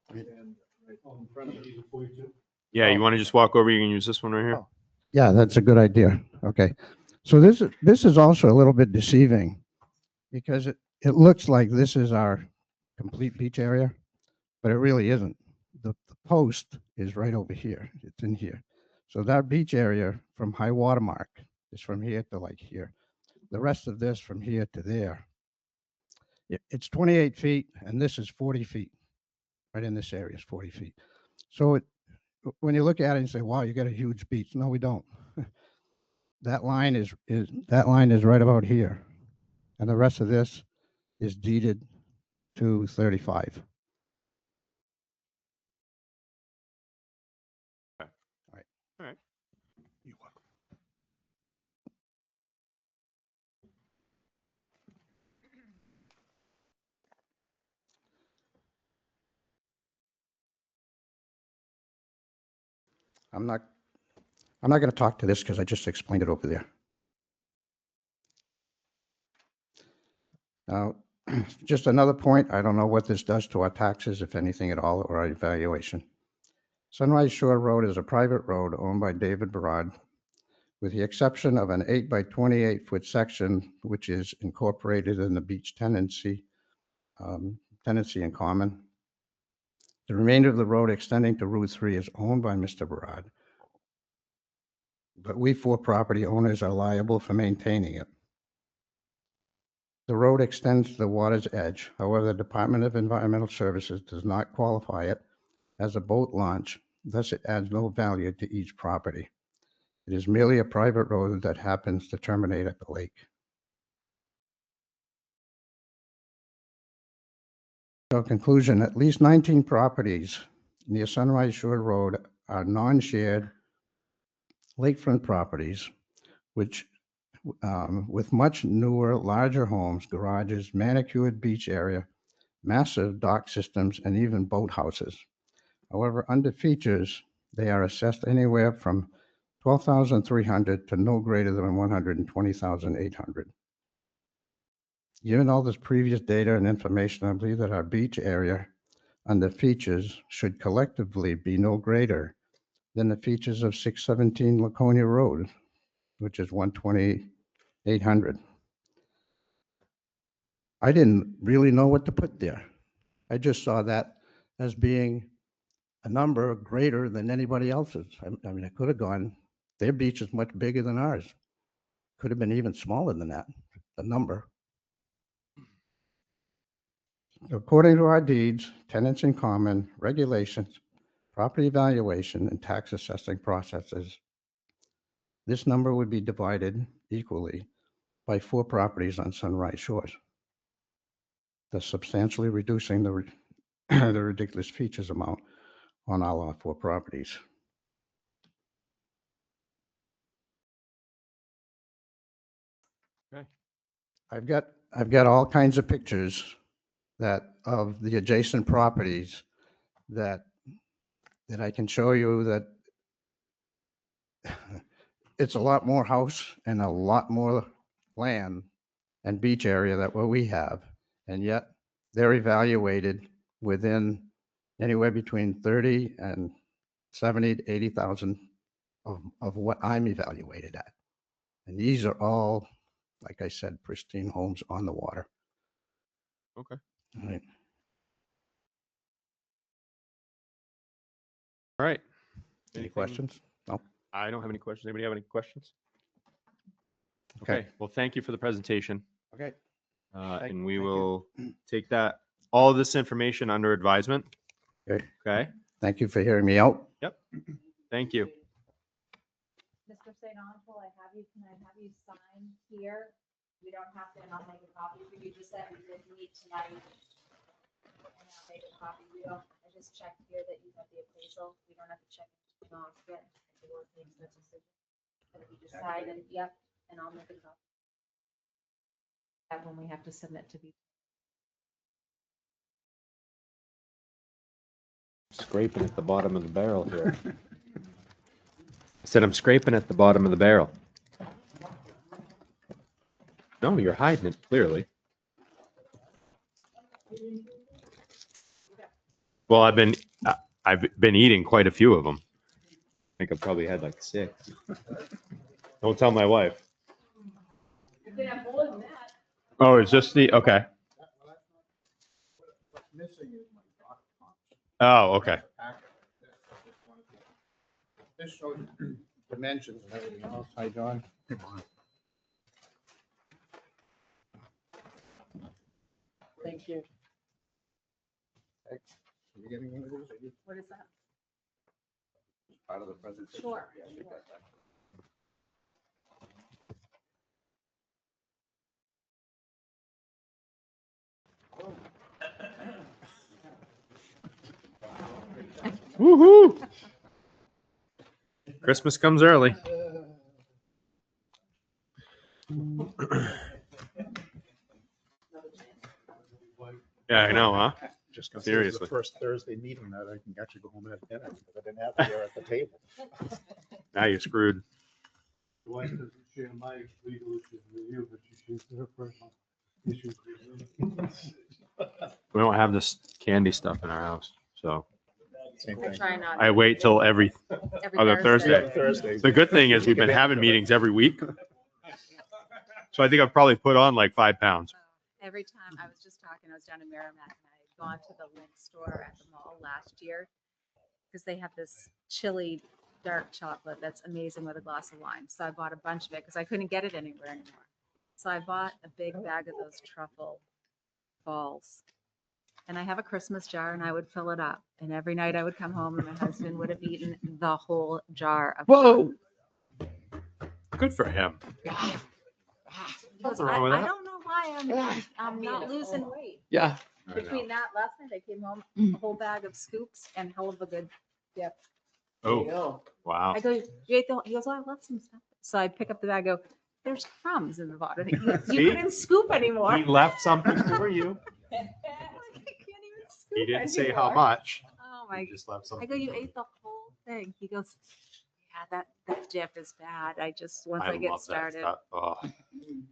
there. And right in front of you before you do. Yeah, you want to just walk over, you can use this one right here. Yeah, that's a good idea. Okay. So this is also a little bit deceiving because it looks like this is our complete beach area, but it really isn't. The post is right over here. It's in here. So that beach area from high water mark is from here to like here. The rest of this from here to there. It's 28 feet and this is 40 feet. Right in this area is 40 feet. So when you look at it and say, wow, you got a huge beach. No, we don't. That line is right about here. And the rest of this is deeded to 35. Okay. Right. All right. I'm not going to talk to this because I just explained it over there. Now, just another point, I don't know what this does to our taxes, if anything at all, or our evaluation. Sunrise Shore Road is a private road owned by David Barad, with the exception of an 8 by 28-foot section, which is incorporated in the beach tenancy in common. The remainder of the road extending to Route 3 is owned by Mr. Barad, but we 4 property owners are liable for maintaining it. The road extends to the water's edge. However, the Department of Environmental Services does not qualify it as a boat launch, thus it adds no value to each property. It is merely a private road that happens to terminate at the lake. So, conclusion, at least 19 properties near Sunrise Shore Road are non-shared lakefront properties, which with much newer, larger homes, garages, manicured beach area, massive dock systems, and even boathouses. However, under features, they are assessed anywhere from $12,300 to no greater than $120,800. Given all this previous data and information, I believe that our beach area under features should collectively be no greater than the features of 617 Laconia Road, which is $120,800. I didn't really know what to put there. I just saw that as being a number greater than anybody else's. I mean, it could have gone, their beach is much bigger than ours. Could have been even smaller than that, the number. According to our deeds, tenants in common, regulations, property valuation, and tax assessing processes, this number would be divided equally by 4 properties on Sunrise Shores, thus substantially reducing the the ridiculous features amount on all our 4 properties. Okay. I've got all kinds of pictures that of the adjacent properties that I can show you that it's a lot more house and a lot more land and beach area that what we have, and yet they're evaluated within anywhere between 30 and 70 to 80,000 of what I'm evaluated at. And these are all, like I said, pristine homes on the water. Okay. All right. All right. Any Anything- questions? No. I don't have any questions. Anybody have any questions? Okay. Okay. Well, thank you for the presentation. Okay. And we thank you. will take that, all of this information under advisement. Okay. Okay. Thank you for hearing me out. Yep. Thank you. Mr. St. Ange, I have you, can I have you sign here? We don't have to, and I'll make a copy for you, just that we did meet tonight. And I'll make a copy, I just checked here that you have the appraisal, we don't have to check it off yet. But if you just sign and, yep, and I'll make a copy. That when we have to submit to be. Scraping at the bottom of the barrel here. I said I'm scraping at the bottom of the barrel. No, you're hiding it clearly. Well, I've been eating quite a few of them. I think I've probably had like 6. Don't tell my wife. You could have more than that. Oh, it's just the okay. Oh, okay. This shows dimensions and everything else. Hi, John. Thank you. You getting one of those? What is that? Part of the presentation. Sure. Woohoo! Christmas comes early. Yeah, I know, huh? Just gonna say it's Seriously. the first Thursday meeting that I can actually go home and have dinner because I didn't have to there at the table. Now you're screwed. The wife doesn't share my legal issues with you, but she shares her personal issues with me. We don't have this candy stuff in our house, so Same We'll thing. try not. I wait till every other Thursday. Thursdays. The good thing is we've been having meetings every week. So I think I've probably put on like 5 pounds. Every time, I was just talking, I was down in Merrimack and I had gone to the Link store at the mall last year because they have this chili dark chocolate that's amazing with a glass of wine. So I bought a bunch of it because I couldn't get it anywhere anymore. So I bought a big bag of those truffle balls. And I have a Christmas jar and I would fill it up. And every night I would come home and my husband would have eaten the whole jar of Whoa. Good for him. chocolate. Nothing wrong with I that. don't know why I'm not losing weight. Yeah. Between that, last night I came home, a whole bag of scoops and hell of a good dip. Oh, wow. I go, you ate the, he goes, oh, I left some stuff. So I pick up the bag, go, there's crumbs in the bottom. You See? couldn't scoop anymore. He left something for you. I can't even scoop He didn't say how anymore. much. Oh my, He just left I something. go, you ate the whole thing. He goes, yeah, that dip is bad. I just, once I love get that started. stuff. Oh,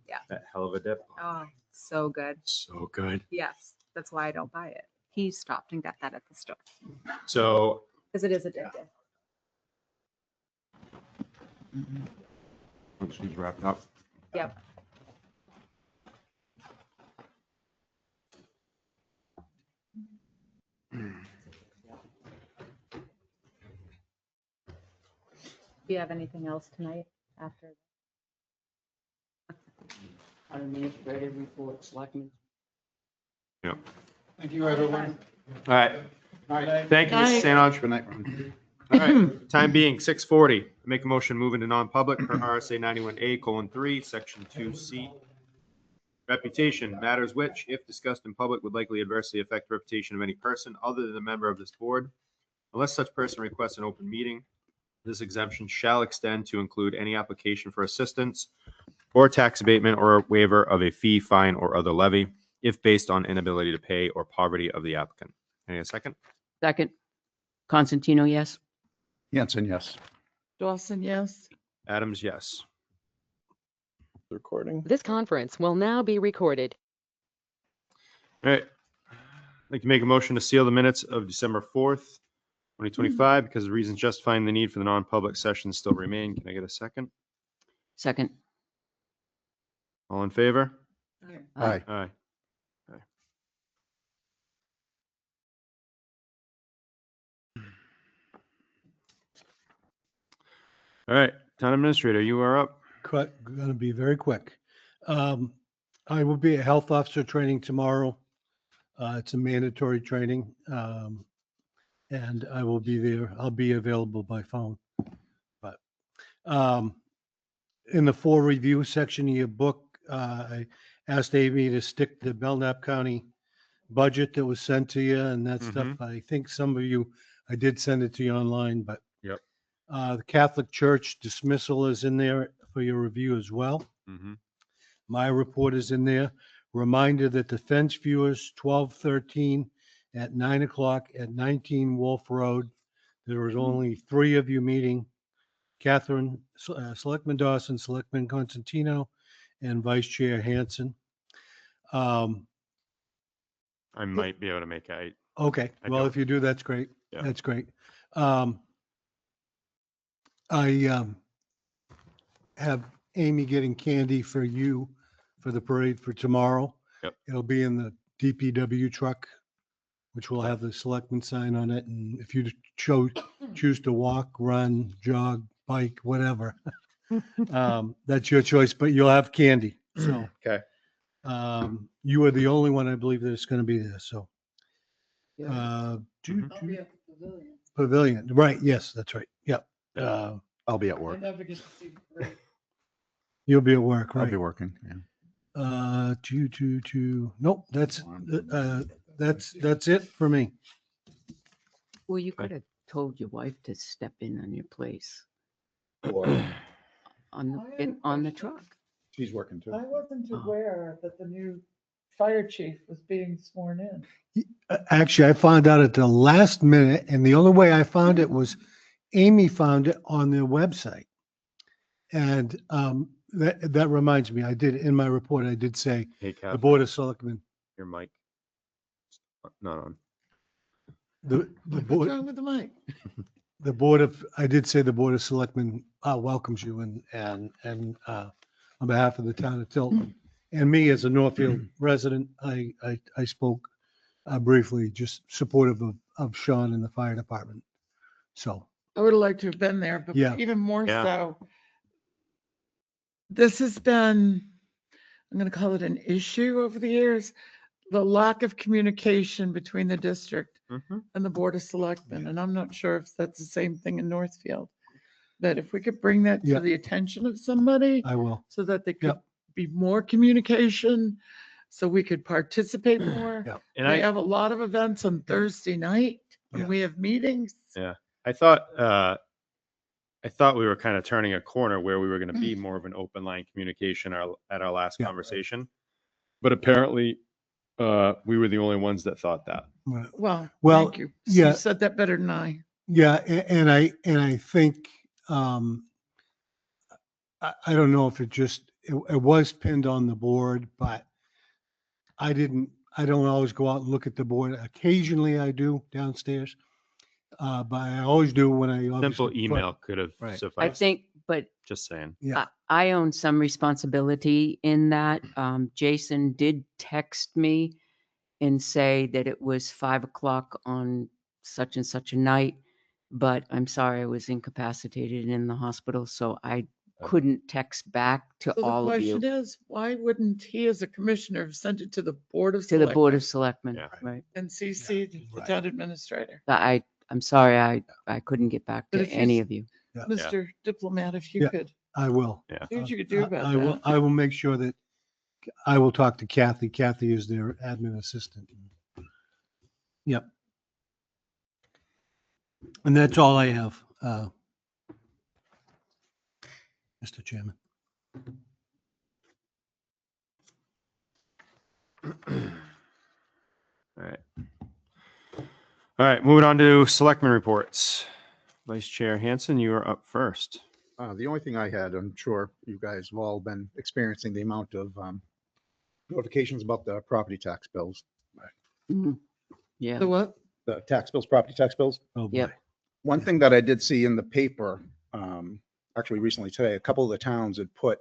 Yeah. that hell of a dip. Oh, so good. So good. Yes, that's why I don't buy it. He stopped and got that at the store So because it is addictive. once she's wrapped up. Yep. Do you have anything else tonight after? Administrative report, Selectmen. Yep. Thank you, everyone. All right. All right. Thank you, Mr. Night. St. Ange. Good night, Ron. All right, time being 6:40. Make a motion, move into non-public per RSA 91A:3, section 2C. Reputation, matters which, if discussed in public, would likely adversely affect the reputation of any person other than a member of this board. Unless such person requests an open meeting, this exemption shall extend to include any application for assistance or tax abatement or a waiver of a fee, fine, or other levy, if based on inability to pay or poverty of the applicant. Any a second? Second, Constantino, yes. Hanson, yes. Dawson, yes. Adams, yes. Recording. This conference will now be recorded. All right. I'd like to make a motion to seal the minutes of December 4th, 2025, because the reasons justifying the need for the non-public session still remain. Can I get a second? Second. All in favor? Aye. Aye. Aye. All right, Town Administrator, you are up. Going to be very quick. I will be at health officer training tomorrow. It's a mandatory training. And I will be there. I'll be available by phone. But in the 4 review section of your book, I asked Amy to stick the Belknap County budget that was sent to you and that stuff. I think some of you, I did send it to you online, but Yep. The Catholic Church dismissal is in there for your review as well. My report is in there. Reminder that the fence viewers, 12/13 at 9 o'clock at 19 Wolf Road. There was only 3 of you meeting. Catherine, Selectman Dawson, Selectman Constantino, and Vice Chair Hanson. I might be able to make it. Okay, I well, don't- if you do, that's great. Yeah. That's great. I have Amy getting candy for you for the parade for tomorrow. Yep. It'll be in the DPW truck, which will have the selectman sign on it. And if you choose to walk, run, jog, bike, whatever, that's your choice, but you'll have candy. So Okay. you are the only one, I believe, that's going to be there. So Yeah. pavilion, right? Yes, that's right. Yep. I'll be at work. never get to see the parade. You'll be at work, I'll right? be working, yeah. Nope, that's it for me. Well, you could have told your wife to step in on your place on the truck. She's working too. I wasn't Oh. aware that the new fire chief was being sworn in. Actually, I found out at the last minute, and the only way I found it was Amy found it on their website. And that reminds me, I did, in my report, I did say Hey, the Catherine, Board of Selectmen, your mic. Not on. the What's board, wrong with the mic? I did say the Board of Selectmen welcomes you and on behalf of the town of Tilton. And me as a Northfield resident, I spoke briefly, just supportive of Sean and the fire department. So, I would have liked to have been there, but Yeah. even more Yeah. so, this has been, I'm going to call it an issue over the years, the lack of communication between the district Mhm. and the Board of Selectmen. And I'm not sure if that's the same thing in Northfield. That if we could bring that Yeah. to the attention of somebody I will. so that there could Yep. be more communication, so we could participate more. Yeah. And We I have a lot of events on Thursday night Yeah. and we have meetings. I thought we were kind of turning a corner where we were going to be more of an open line communication at our last Yeah. conversation. But apparently, we were the only ones that thought that. Well, Well, thank you. yeah. You said that better than I. Yeah, and I think, I don't know if it was pinned on the board, but I don't always go out and look at the board. Occasionally I do downstairs. But I always do when I Simple obviously. email could have Right. sufficed. I think, but Just saying. Yeah. I own some responsibility in that. Jason did text me and say that it was 5 o'clock on such and such a night, but I'm sorry, I was incapacitated in the hospital, so I couldn't text back to So the all of you. question is, why wouldn't he as a commissioner have sent it to the Board of To the Board Selectmen of Selectmen, Yeah. right? and CC'd the Right. town administrator? I'm sorry, I couldn't get back But to if you any s- of you. Mr. Diplomat, if you Yeah. could, I will. Yeah. see what you could do about I will, that. I will make sure that I will talk to Kathy. Kathy is their admin assistant. Yep. And that's all I have, Mr. Chairman. All right. All right, moving on to selectmen reports. Vice Chair Hanson, you are up first. The only thing I had, I'm sure you guys have all been experiencing the amount of notifications about the property tax bills. Mhm. Yeah. The what? The tax bills, property tax bills. Oh, boy. Yep. One thing that I did see in the paper, actually recently today, a couple of the towns had put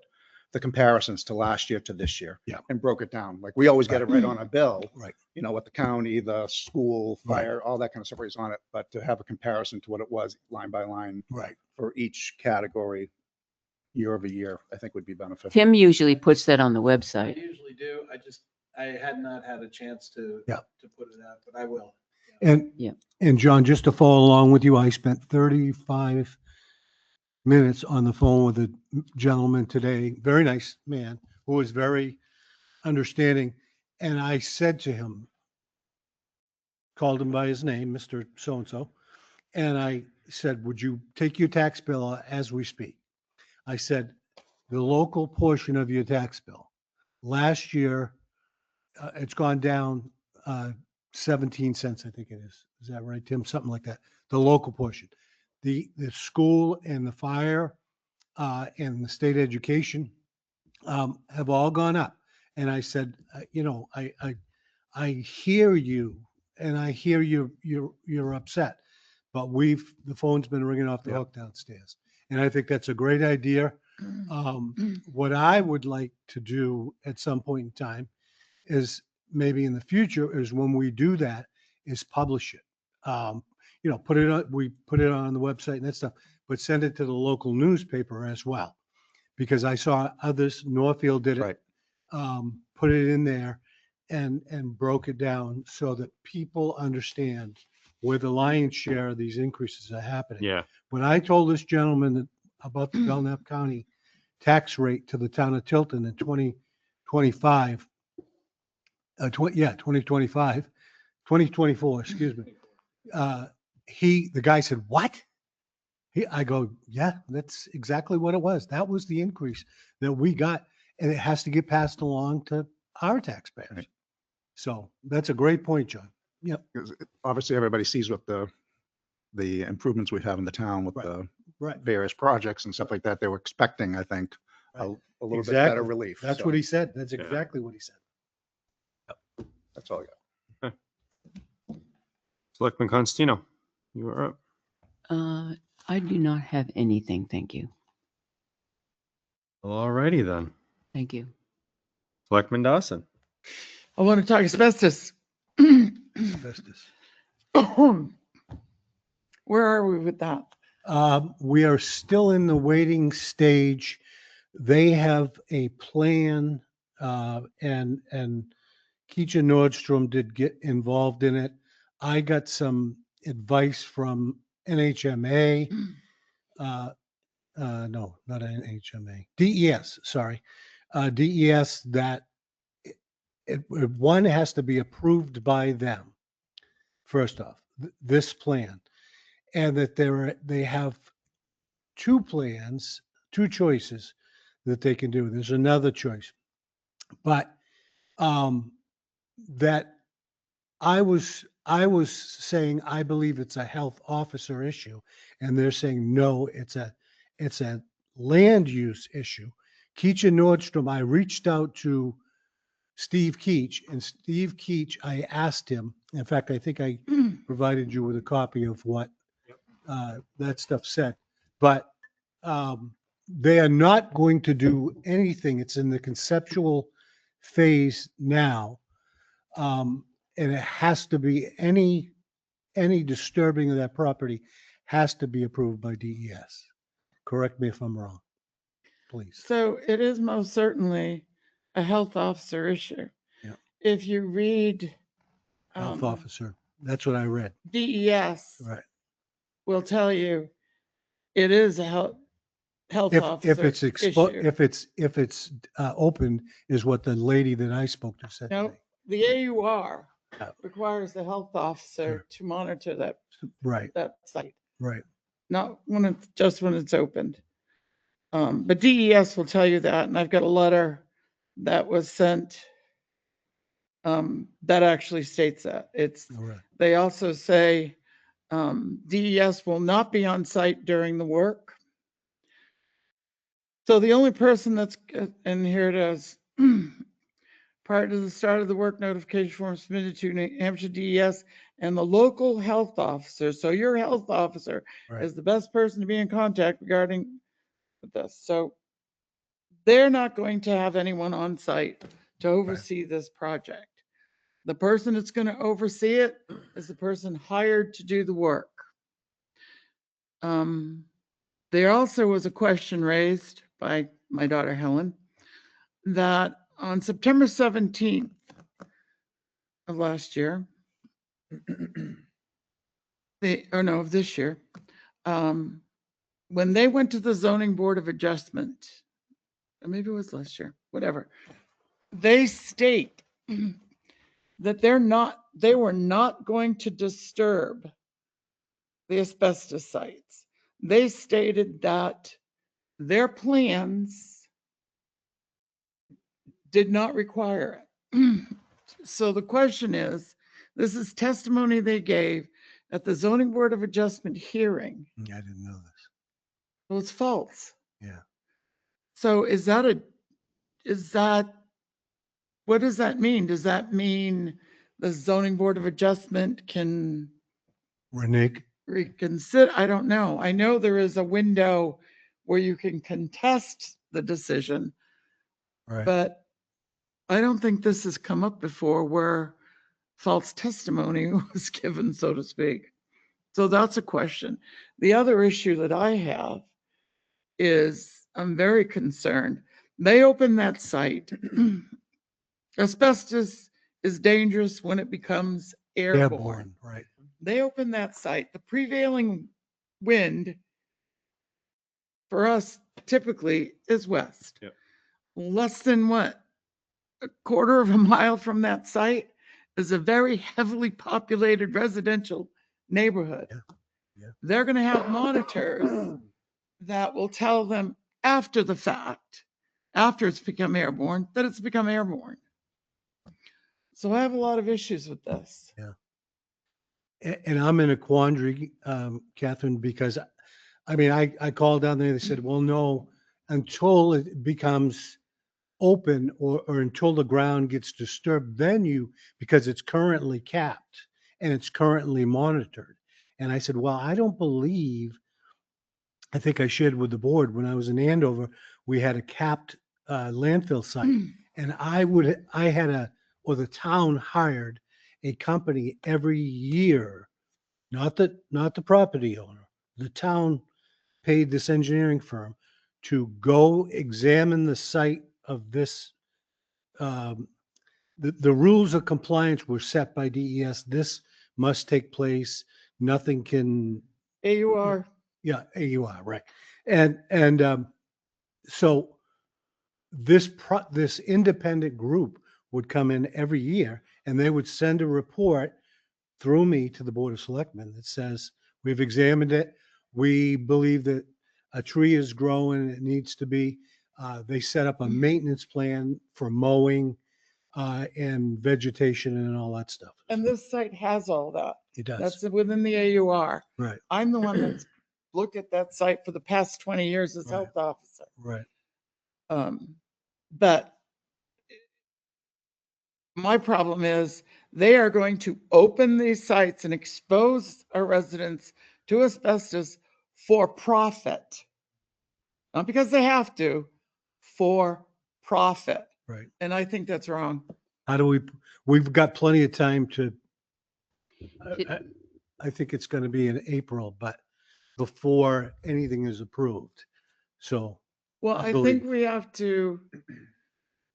the comparisons to last year to this year. Yeah. And broke it down. Like we always get it right on a bill. Right. You know, what the county, the school, Right. fire, all that kind of stuff is on it. But to have a comparison to what it was line by line Right. for each category year over year, I think would be beneficial. Tim usually puts that on the I website. usually do. I had not had a chance to Yeah. put it out, but I will. And, Yeah. and John, just to follow along with you, I spent 35 minutes on the phone with a gentleman today, very nice man, who was very understanding. And I said to him, called him by his name, Mr. So-and-so. And I said, would you take your tax bill as we speak? I said, the local portion of your tax bill, last year, it's gone down 17 cents, I think it is. Is that right, Tim? Something like that. The local portion. The school and the fire and the state education have all gone up. And I said, I hear you, and I hear you're upset, but the phone's been ringing off the hook downstairs, and I think that's a great idea. What I would like to do at some point in time is maybe in the future is when we do that is publish it. Put it on, we put it on the website and that stuff, but send it to the local newspaper as well. Because I saw others, Northfield did it, put it in there and broke it down so that people understand where the lion's share of these increases are happening. Yeah. When I told this gentleman about the Belknap County tax rate to the town of Tilton in 2025, 2024, excuse me. The guy said, what? I go, yeah, that's exactly what it was. That was the increase that we got, and it has to get passed along to our taxpayers. Right. So that's a great point, John. Yep. Obviously, everybody sees what the improvements we have in the town with the Right. various projects and stuff like that. They were expecting, I think, a little bit better relief. That's So what he said. That's exactly what he said. That's all I got. Selectman Constantino, you are up. I do not have anything. Thank you. All righty then. Thank you. Selectman Dawson. I want to talk asbestos. Asbestos. Where are we with that? We are still in the waiting stage. They have a plan, and Keach and Nordstrom did get involved in it. I got some advice from NHMA. No, not NHMA. DES, sorry. DES that one has to be approved by them, first off, this plan. And that they have two plans, two choices that they can do. There's another choice. But that I was saying I believe it's a health officer issue, and they're saying no, it's a land use issue. Keach and Nordstrom, I reached out to Steve Keach, and Steve Keach, I asked him, in fact, I think I provided you with a copy of what that stuff said, but they are not going to do anything. It's in the conceptual phase now. And it has to be any disturbing of that property has to be approved by DES. Correct me if I'm wrong, please. So it is most certainly a health officer issue. Yeah. If you read Health officer, that's what I read. DES Right. will tell you it is a health officer If it's open, is what the lady that I spoke to said. No, the AUR requires the health officer to monitor that site. Right. Not when it's opened. But DES will tell you that, and I've got a letter that was sent that actually states that. They also say DES will not be on site during the work. So the only person that's, and here it is, prior to the start of the work, notification form submitted to New Hampshire DES and the local health officer. So your health officer is the best person to be in contact regarding this. So they're not going to have anyone on site to oversee this project. The person that's going to oversee it is the person hired to do the work. There also was a question raised by my daughter Helen that on September 17th of last year, of this year, when they went to the zoning board of adjustment, or maybe it was last year, whatever, they state that they were not going to disturb the asbestos sites. They stated that their plans did not require it. So the question is, this is testimony they gave at the zoning board of adjustment hearing. I didn't know this. Well, it's false. Yeah. So what does that mean? Does that mean the zoning board of adjustment can Renege. reconsider? I don't know. I know there is a window where you can contest the decision, Right. but I don't think this has come up before where false testimony was given, so to speak. So that's a question. The other issue that I have is I'm very concerned. They opened that site. Asbestos is dangerous when it becomes airborne. Right. They opened that site. The prevailing wind for us typically is west. Yep. Less than what? A quarter of a mile from that site is a very heavily populated residential neighborhood. Yeah. They're going to have monitors that will tell them after the fact, after it's become airborne, that it's become airborne. So I have a lot of issues with this. And I'm in a quandary, Catherine, because I mean, I called down there, they said, well, no, until it becomes open or until the ground gets disturbed, then because it's currently capped and it's currently monitored. And I said, well, I don't believe, I think I shared with the board when I was in Andover, we had a capped landfill site. And the town hired a company every year, not the property owner, the town paid this engineering firm to go examine the site of this. The rules of compliance were set by DES. This must take place. Nothing can. AUR. Yeah, AUR, right. And so this independent group would come in every year and they would send a report through me to the Board of Selectmen that says, we've examined it. We believe that a tree is growing. It needs to be. They set up a maintenance plan for mowing and vegetation and all that stuff. And this site has all that. It does. That's within the AUR. Right. I'm the one that's looked at that site for the past 20 years as Right. health officer. Right. But my problem is they are going to open these sites and expose our residents to asbestos for profit. Not because they have to, for profit. Right. And I think that's wrong. How do we've got plenty of time to, I think it's going to be in April, but before anything is approved. So. Well, I think we have to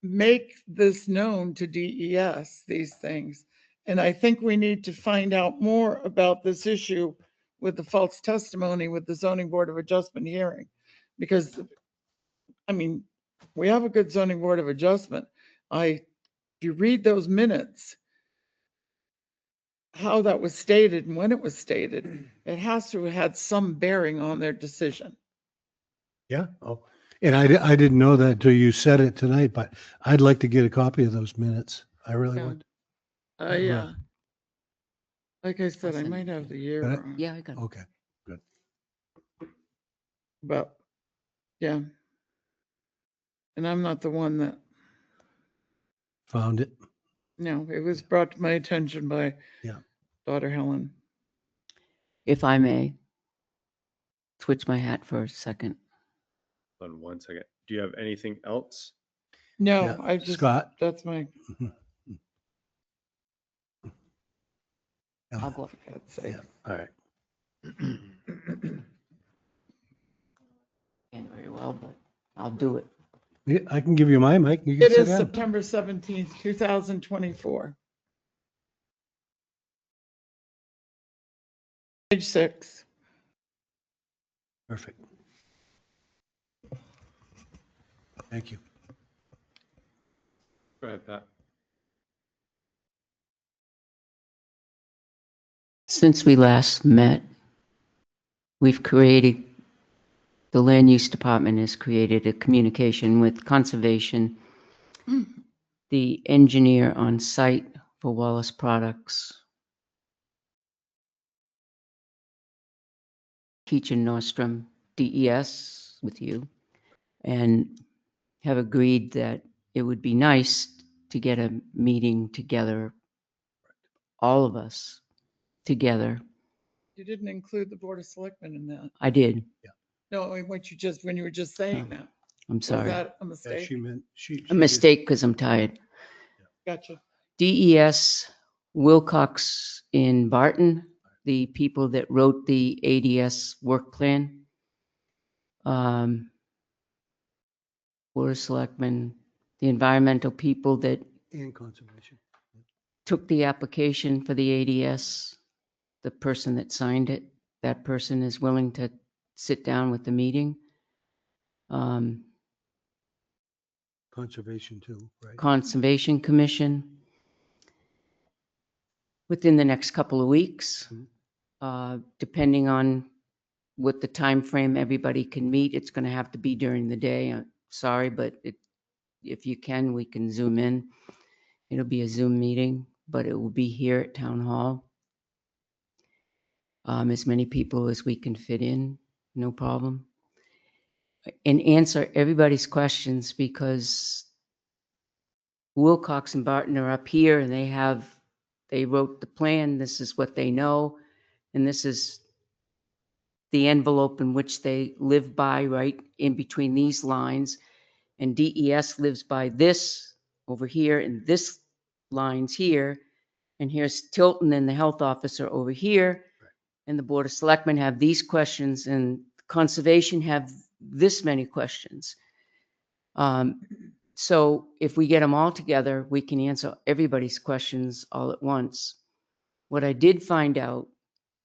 make this known to DES, these things. And I think we need to find out more about this issue with the false testimony with the zoning board of adjustment hearing. Because, I mean, we have a good zoning board of adjustment. If you read those minutes, how that was stated and when it was stated, it has to have had some bearing on their decision. Yeah. Oh, and I didn't know that until you said it tonight, but I'd like to get a copy of those minutes. I really Yeah. would. Yeah. Like I said, I might have the year Got it? wrong. Yeah, I got it. Okay, good. But, yeah. And I'm not the one that, Found it. no, it was brought to my attention by Yeah. daughter Helen. If I may, switch my hat for a second. Hold on one second. Do you have anything else? No, Yeah. I just, Scott? that's my, I'll go. for God's sake. Yeah. All right. Can't very well, but I'll do it. Yeah, I can give you my mic. You can It sit is down. September 17th, 2024. Page 6. Perfect. Thank you. Go ahead, Pat. Since we last met, the land use department has created a communication with conservation the engineer on site for Wallace Products, Keach and Nordstrom, DES with you, and have agreed that it would be nice to get a meeting together, all of us together. You didn't include the Board of Selectmen in that. I did. No, when you were just saying Oh, that. I'm Was sorry. that a mistake? She meant, A mistake because I'm tired. Gotcha. DES, Wilcox in Barton, the people that wrote the ADS work plan. Board of Selectmen, the environmental people that and conservation. took the application for the ADS, the person that signed it, that person is willing to sit down with the meeting. Conservation too, right? Conservation Commission within the next couple of weeks, depending on what the time frame everybody can meet. It's going to have to be during the day. I'm sorry, but if you can, we can Zoom in. It'll be a Zoom meeting, but it will be here at Town Hall. As many people as we can fit in, no problem. And answer everybody's questions, because Wilcox and Barton are up here and they wrote the plan. This is what they know. And this is the envelope in which they live by, right in between these lines. And DES lives by this over here, and this line's here. And here's Tilton and the health officer over here. And the Board of Selectmen have these questions, and Conservation have this many questions. So if we get them all together, we can answer everybody's questions all at once. What I did find out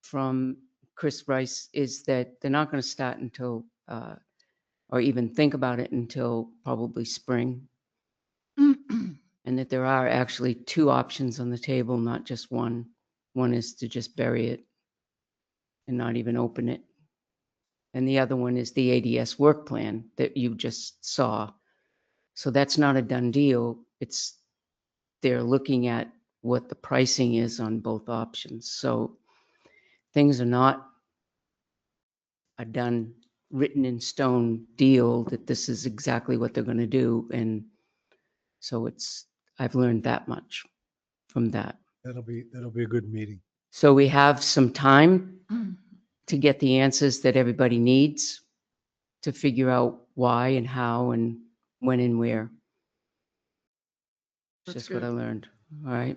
from Chris Rice is that they're not going to start until, or even think about it until probably spring. And that there are actually two options on the table, not just one. One is to just bury it and not even open it. And the other one is the ADS work plan that you just saw. So that's not a done deal. They're looking at what the pricing is on both options. So things are not a done, written in stone deal that this is exactly what they're going to do. And so I've learned that much from that. That'll be a good meeting. So we have some time to get the answers that everybody needs to figure out why and how and when and where. It's That's just what I good. learned. All right.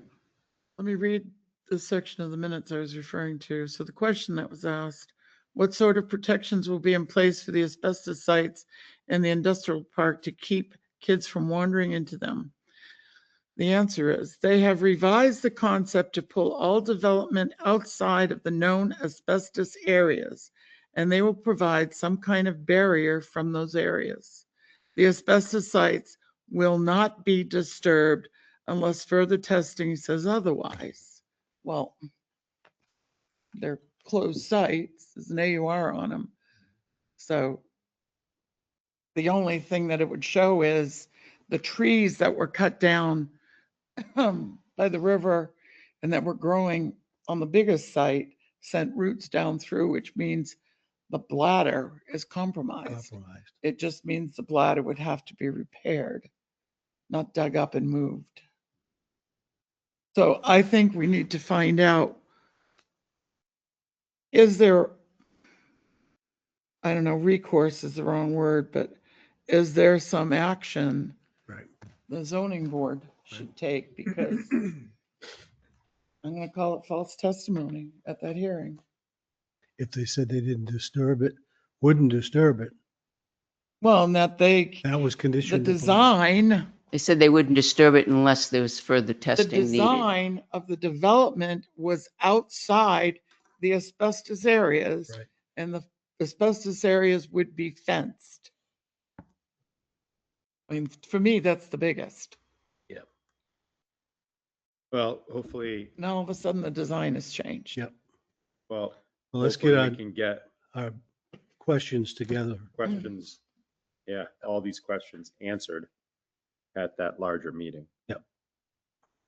Let me read the section of the minutes I was referring to. So the question that was asked, what sort of protections will be in place for the asbestos sites in the industrial park to keep kids from wandering into them? The answer is they have revised the concept to pull all development outside of the known asbestos areas, and they will provide some kind of barrier from those areas. The asbestos sites will not be disturbed unless further testing says otherwise. Well, they're closed sites, there's an AUR on them. So the only thing that it would show is the trees that were cut down by the river and that were growing on the biggest site sent roots down through, which means the bladder is compromised. It just means the bladder would have to be repaired, not dug up and moved. So I think we need to find out, is there, I don't know, recourse is the wrong word, but is there some action the zoning board should take? Because I'm going to call it false testimony at that hearing. If they said they didn't disturb it, wouldn't disturb it, Well, and that that was the conditioned. design, They said they wouldn't disturb it unless there was further the testing needed. design of the development was outside the asbestos areas, and the asbestos areas would be fenced. I mean, for me, that's the biggest. Yeah. Well, hopefully, Now all of a sudden the design has changed. Yep. well, Well, let's hopefully get we can get our questions together. questions, all these questions answered. at that larger meeting.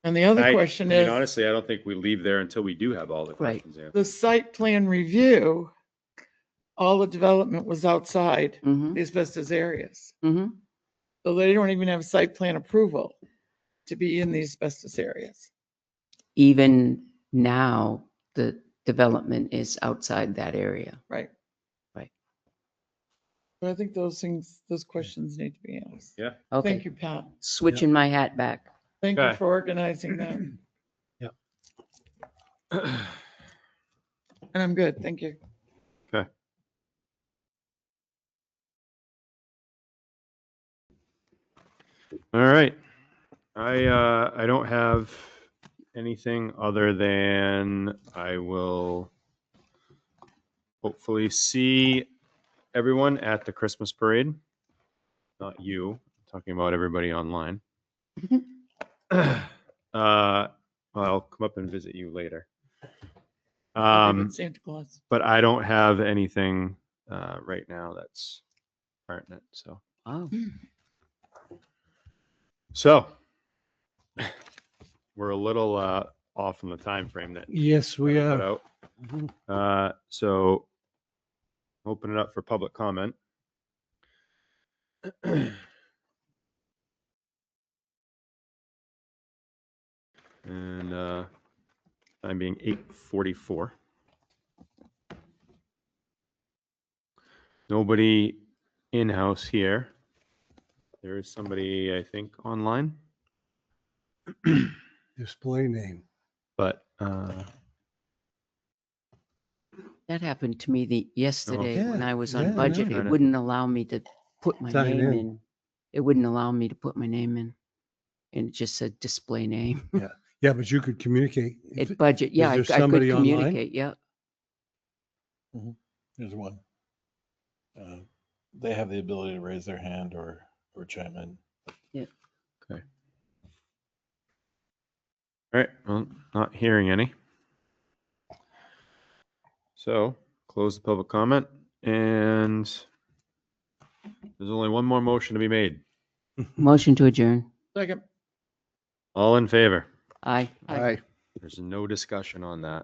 And the other I question mean, is, honestly, I don't think we leave there until we do have all the Right. questions answered. the site plan review, all the development was outside Mm-hmm. the asbestos areas. Mm-hmm. So they don't even have site plan approval to be in the asbestos areas. Even now, the development is outside that area. Right. Right. But I think those things, those questions need to be asked. Yeah. Okay. Thank you, Pat. Switching my hat back. Thank you Okay. for organizing that. And I'm good. Thank you. Okay. All right. I don't have anything other than I will hopefully see everyone at the Christmas parade. Not you, I'm talking about everybody online. I'll come up and visit you later. Santa Claus. But I don't have anything right now that's pertinent. So, Oh. so we're a little off on the time frame that Yes, we put are. out. Mhm. So open it up for public comment. And time being 8:44. Nobody in-house here. There is somebody, I think, online. Display name. But That happened to me yesterday when Yeah, I was yeah, I on budget. know. It wouldn't allow me to put my Sign name in. in. It wouldn't allow me to put my name in. And it just said display name. Yeah, yeah, but you could communicate. If At budget, yeah, is I there I could somebody online? communicate, yeah. There's one. They have the ability to raise their hand or chime in. Yeah. Okay. All right. Well, not hearing any. So close the public comment, and there's only one more motion to be made. Motion to adjourn. Second. All in favor? Aye. There's no discussion on that.